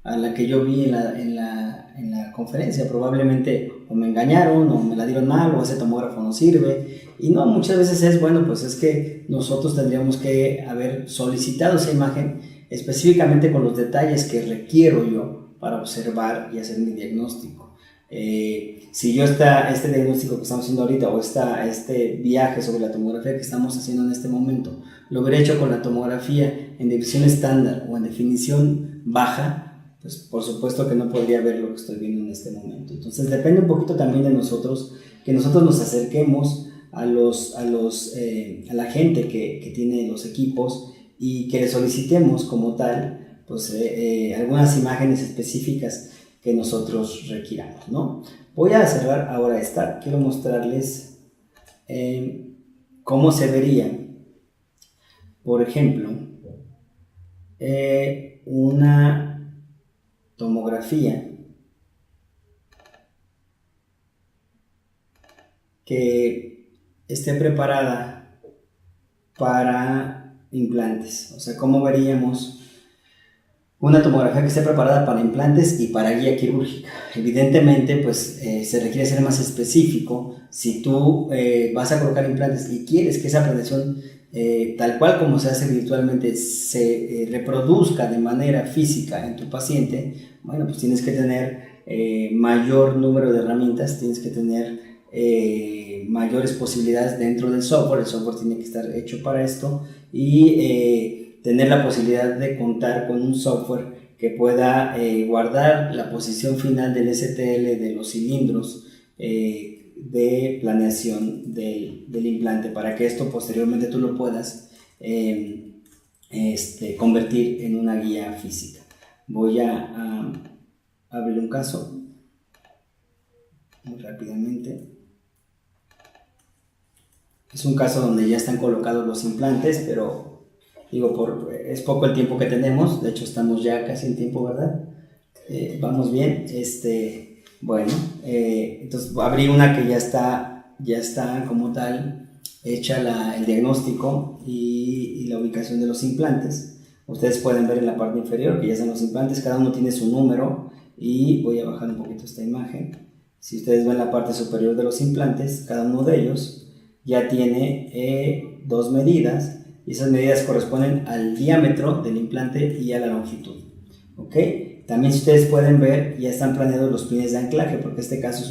a la que yo vi en la conferencia. Probablemente o me engañaron o me la dieron mal o ese tomógrafo no sirve. Y no, muchas veces es, bueno, pues es que nosotros tendríamos que haber solicitado esa imagen específicamente con los detalles que requiero yo para observar y hacer mi diagnóstico. Si yo este diagnóstico que estamos haciendo ahorita o este viaje sobre la tomografía que estamos haciendo en este momento lo hubiera hecho con la tomografía en definición estándar o en definición baja, pues por supuesto que no podría ver lo que estoy viendo en este momento. Entonces depende un poquito también de nosotros, que nosotros nos acerquemos a la gente que tiene los equipos y que le solicitemos como tal pues, algunas imágenes específicas que nosotros requiramos, ¿no? Voy a cerrar ahora esta. Quiero mostrarles cómo se vería, por ejemplo, una tomografía que esté preparada para implantes. O sea, ¿cómo veríamos una tomografía que esté preparada para implantes y para guía quirúrgica? Evidentemente, pues se requiere ser más específico. Si tú vas a colocar implantes y quieres que esa planeación tal cual como se hace virtualmente se reproduzca de manera física en tu paciente, bueno, pues tienes que tener mayor número de herramientas, tienes que tener mayores posibilidades dentro del software. El software tiene que estar hecho para esto y tener la posibilidad de contar con un software que pueda guardar la posición final del STL de los cilindros de planeación del implante, para que esto posteriormente tú lo puedas convertir en una guía física. Voy a abrir un caso muy rápidamente. Es un caso donde ya están colocados los implantes, pero digo, es poco el tiempo que tenemos. De hecho estamos ya casi en tiempo, ¿verdad? Vamos bien. Bueno, entonces abrí una que ya está como tal hecha el diagnóstico y la ubicación de los implantes. Ustedes pueden ver en la parte inferior que ya están los implantes, cada uno tiene su número, y voy a bajar un poquito esta imagen. Si ustedes ven la parte superior de los implantes, cada uno de ellos ya tiene dos medidas, y esas medidas corresponden al diámetro del implante y a la longitud. ¿Ok? También, si ustedes pueden ver, ya están planeados los pines de anclaje, porque este caso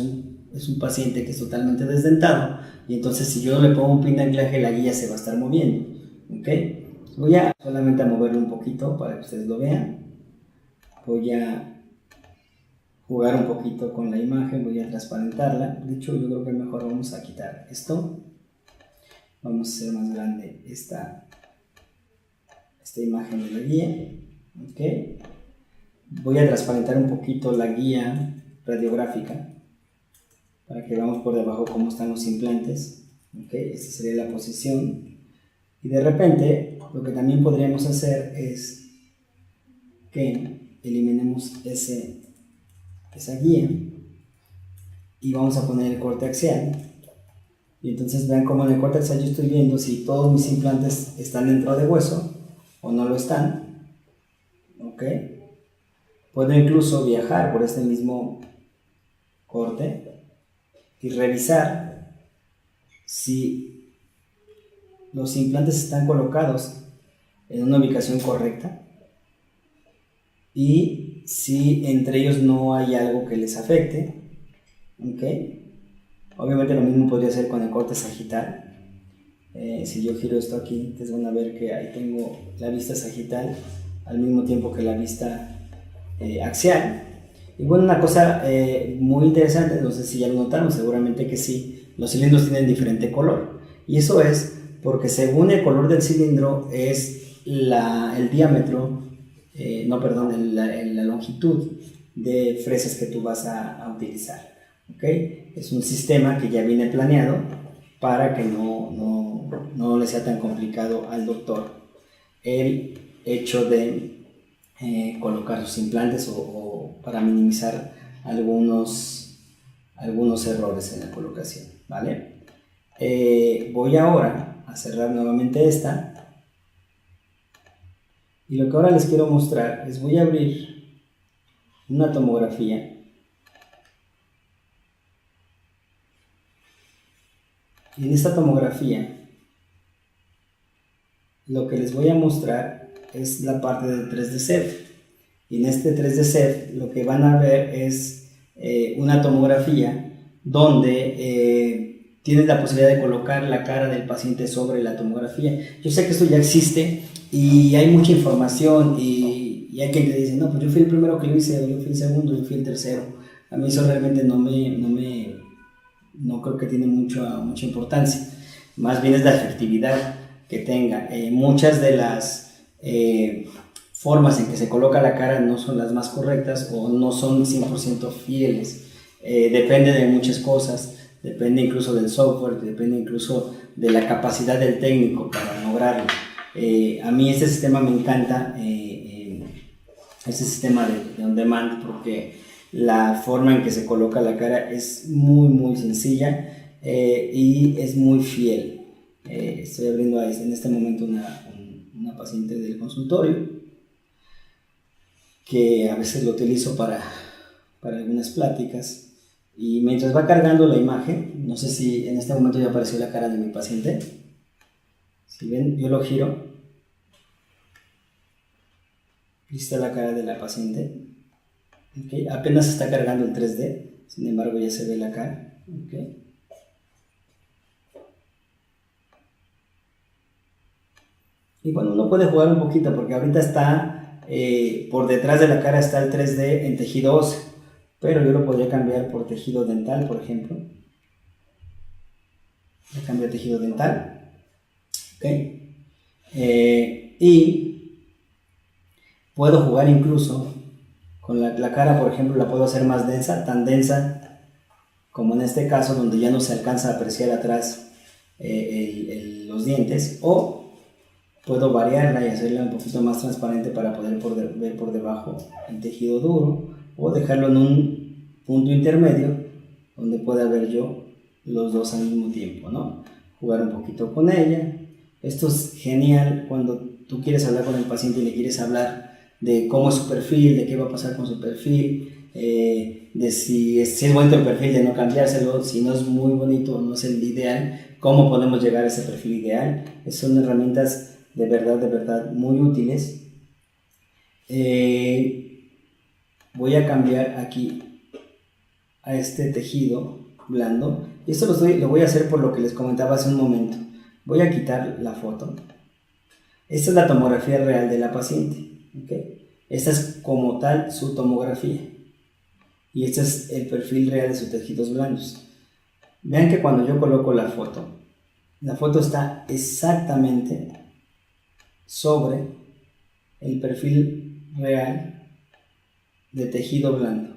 es un paciente que es totalmente desdentado, y entonces si yo le pongo un pin de anclaje, la guía se va a estar moviendo. ¿Ok? Voy a solamente a moverlo un poquito para que ustedes lo vean. Voy a jugar un poquito con la imagen, voy a transparentarla. De hecho, yo creo que mejor vamos a quitar esto. Vamos a hacer más grande esta imagen de la guía. ¿Ok? Voy a transparentar un poquito la guía radiográfica para que veamos por debajo cómo están los implantes. ¿Okay? Esta sería la posición. Y de repente, lo que también podríamos hacer es que eliminemos esa guía y vamos a poner el corte axial. Y entonces vean cómo en el corte axial yo estoy viendo si todos mis implantes están dentro de hueso o no lo están. ¿Ok? Puedo incluso viajar por este mismo corte y revisar si los implantes están colocados en una ubicación correcta y si entre ellos no hay algo que les afecte. ¿Ok? Obviamente lo mismo podría ser con el corte sagital. Si yo giro esto aquí, ustedes van a ver que ahí tengo la vista sagital al mismo tiempo que la vista axial. Y bueno, una cosa muy interesante, no sé si ya lo notaron, seguramente que sí, los cilindros tienen diferente color, y eso es porque según el color del cilindro es el diámetro, no, perdón, la longitud de fresas que tú vas a utilizar. ¿Okay? Es un sistema que ya viene planeado para que no le sea tan complicado al doctor el hecho de colocar sus implantes o para minimizar algunos errores en la colocación, ¿vale? Voy ahora a cerrar nuevamente esta, y lo que ahora les quiero mostrar es, voy a abrir una tomografía. Y en esta tomografía lo que les voy a mostrar es la parte del 3D SEV. Y en este 3D SEV lo que van a ver es una tomografía donde tienes la posibilidad de colocar la cara del paciente sobre la tomografía. Yo sé que esto ya existe y hay mucha información y hay quien te dice, no, pues yo fui el primero que lo hice, yo fui el segundo, yo fui el tercero. A mí eso realmente no creo que tiene mucha importancia. Más bien es la efectividad que tenga. Muchas de las formas en que se coloca la cara no son las más correctas o no son 100% fieles. Depende de muchas cosas, depende incluso del software, depende incluso de la capacidad del técnico para lograrlo. A mí este sistema me encanta, este sistema de on demand, porque la forma en que se coloca la cara es muy sencilla y es muy fiel. Estoy abriendo en este momento una paciente del consultorio que a veces lo utilizo para algunas pláticas, y mientras va cargando la imagen, no sé si en este momento ya apareció la cara de mi paciente. Si ven, yo lo giro, aquí está la cara de la paciente. Okay. Apenas está cargando el 3D, sin embargo ya se ve la cara. Okay. Y bueno, uno puede jugar un poquito porque ahorita está por detrás de la cara está el 3D en tejido óseo, pero yo lo podría cambiar por tejido dental, por ejemplo. Le cambio a tejido dental. Okay. Y puedo jugar incluso con la cara, por ejemplo, la puedo hacer más densa, tan densa como en este caso, donde ya no se alcanza a apreciar atrás los dientes, o puedo variarla y hacerla un poquito más transparente para poder ver por debajo el tejido duro, o dejarlo en un punto intermedio donde pueda ver yo los dos al mismo tiempo, ¿no? Jugar un poquito con ella. Esto es genial cuando tú quieres hablar con el paciente y le quieres hablar de cómo es su perfil, de qué va a pasar con su perfil, de si es bonito el perfil, de no cambiárselo, si no es muy bonito, no es el ideal, cómo podemos llegar a ese perfil ideal. Son herramientas de verdad muy útiles. Voy a cambiar aquí a este tejido blando, y esto lo voy a hacer por lo que les comentaba hace un momento. Voy a quitar la foto. Esta es la tomografía real de la paciente. ¿Okay? Esta es como tal su tomografía, y este es el perfil real de sus tejidos blandos. Vean que cuando yo coloco la foto está exactamente sobre el perfil real de tejido blando.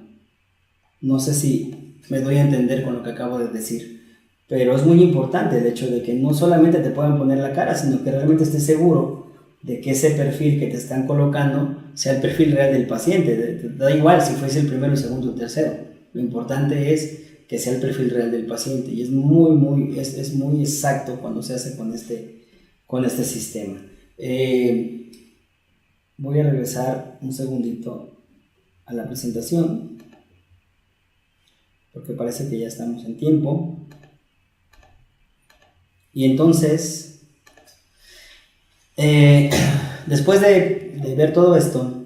No sé si me doy a entender con lo que acabo de decir, pero es muy importante el hecho de que no solamente te puedan poner la cara, sino que realmente estés seguro de que ese perfil que te están colocando sea el perfil real del paciente. Da igual si fuese el primero, el segundo o el tercero. Lo importante es que sea el perfil real del paciente, y es muy exacto cuando se hace con este sistema. Voy a regresar un segundito a la presentación porque parece que ya estamos en tiempo. Y entonces, después de ver todo esto,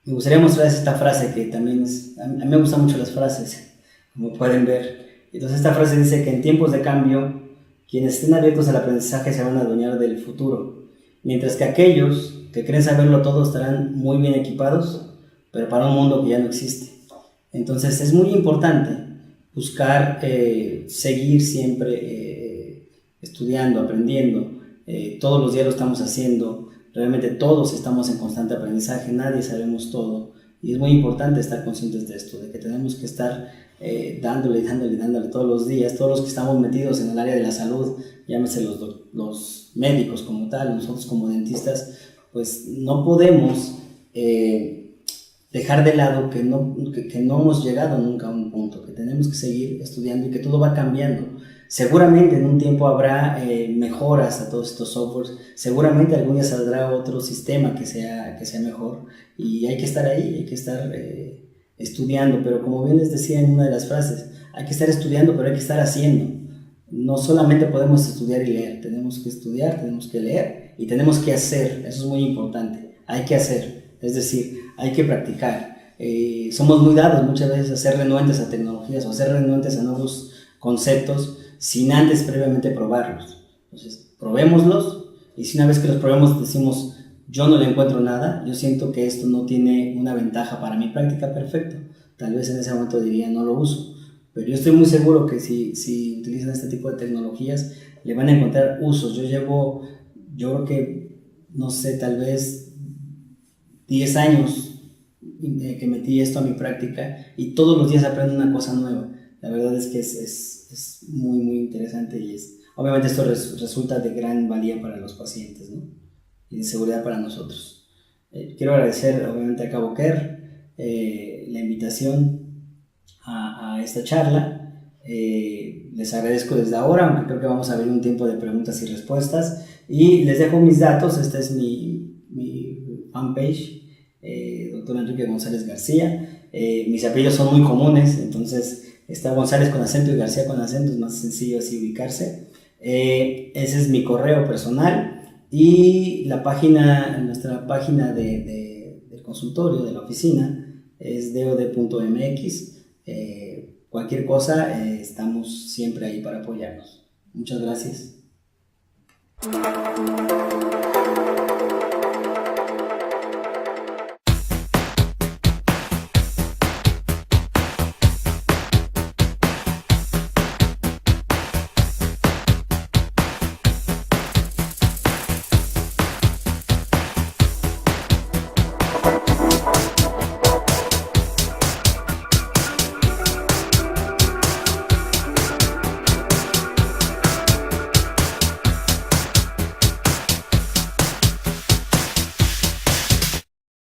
me gustaría mostrarles esta frase que también a mí me gustan mucho las frases, como pueden ver. Entonces esta frase dice que en tiempos de cambio, quienes estén abiertos al aprendizaje se van a adueñar del futuro, mientras que aquellos que creen saberlo todo estarán muy bien equipados, pero para un mundo que ya no existe. Entonces es muy importante buscar seguir siempre estudiando, aprendiendo. todos los días lo estamos haciendo, realmente todos estamos en constante aprendizaje, nadie sabemos todo, y es muy importante estar conscientes de esto, de que tenemos que estar dándole todos los días, todos los que estamos metidos en el área de la salud, llámese los médicos como tal, nosotros como dentistas, pues no podemos dejar de lado que no hemos llegado nunca a un punto, que tenemos que seguir estudiando y que todo va cambiando. Seguramente en un tiempo habrá mejoras a todos estos softwares, seguramente algún día saldrá otro sistema que sea mejor, y hay que estar ahí, hay que estar estudiando, pero como bien les decía en una de las frases, hay que estar estudiando, pero hay que estar haciendo. No solamente podemos estudiar y leer, tenemos que estudiar, tenemos que leer y tenemos que hacer, eso es muy importante, hay que hacer, es decir, hay que practicar. Somos muy dados muchas veces a ser renuentes a tecnologías o a ser renuentes a nuevos conceptos sin antes previamente probarlos. Entonces, probémoslos, y si una vez que los probemos decimos, yo no le encuentro nada, yo siento que esto no tiene una ventaja para mi práctica, perfecto, tal vez en ese momento diría no lo uso, pero yo estoy muy seguro que si utilizan este tipo de tecnologías le van a encontrar usos. Yo creo que, no sé, tal vez 10 años que metí esto a mi práctica y todos los días aprendo una cosa nueva. La verdad es que es muy, muy interesante, y obviamente esto resulta de gran valía para los pacientes, ¿no? Y de seguridad para nosotros. Quiero agradecer obviamente a Cabo Care la invitación a esta charla. Les agradezco desde ahora, aunque creo que vamos a abrir un tiempo de preguntas y respuestas, y les dejo mis datos. Esta es mi fanpage, Dr. Enrique González García. Mis apellidos son muy comunes, entonces está González con acento y García con acento, es más sencillo así ubicarse. Ese es mi correo personal, y nuestra página del consultorio, de la oficina, es dod.mx. Cualquier cosa, estamos siempre ahí para apoyarnos. Muchas gracias.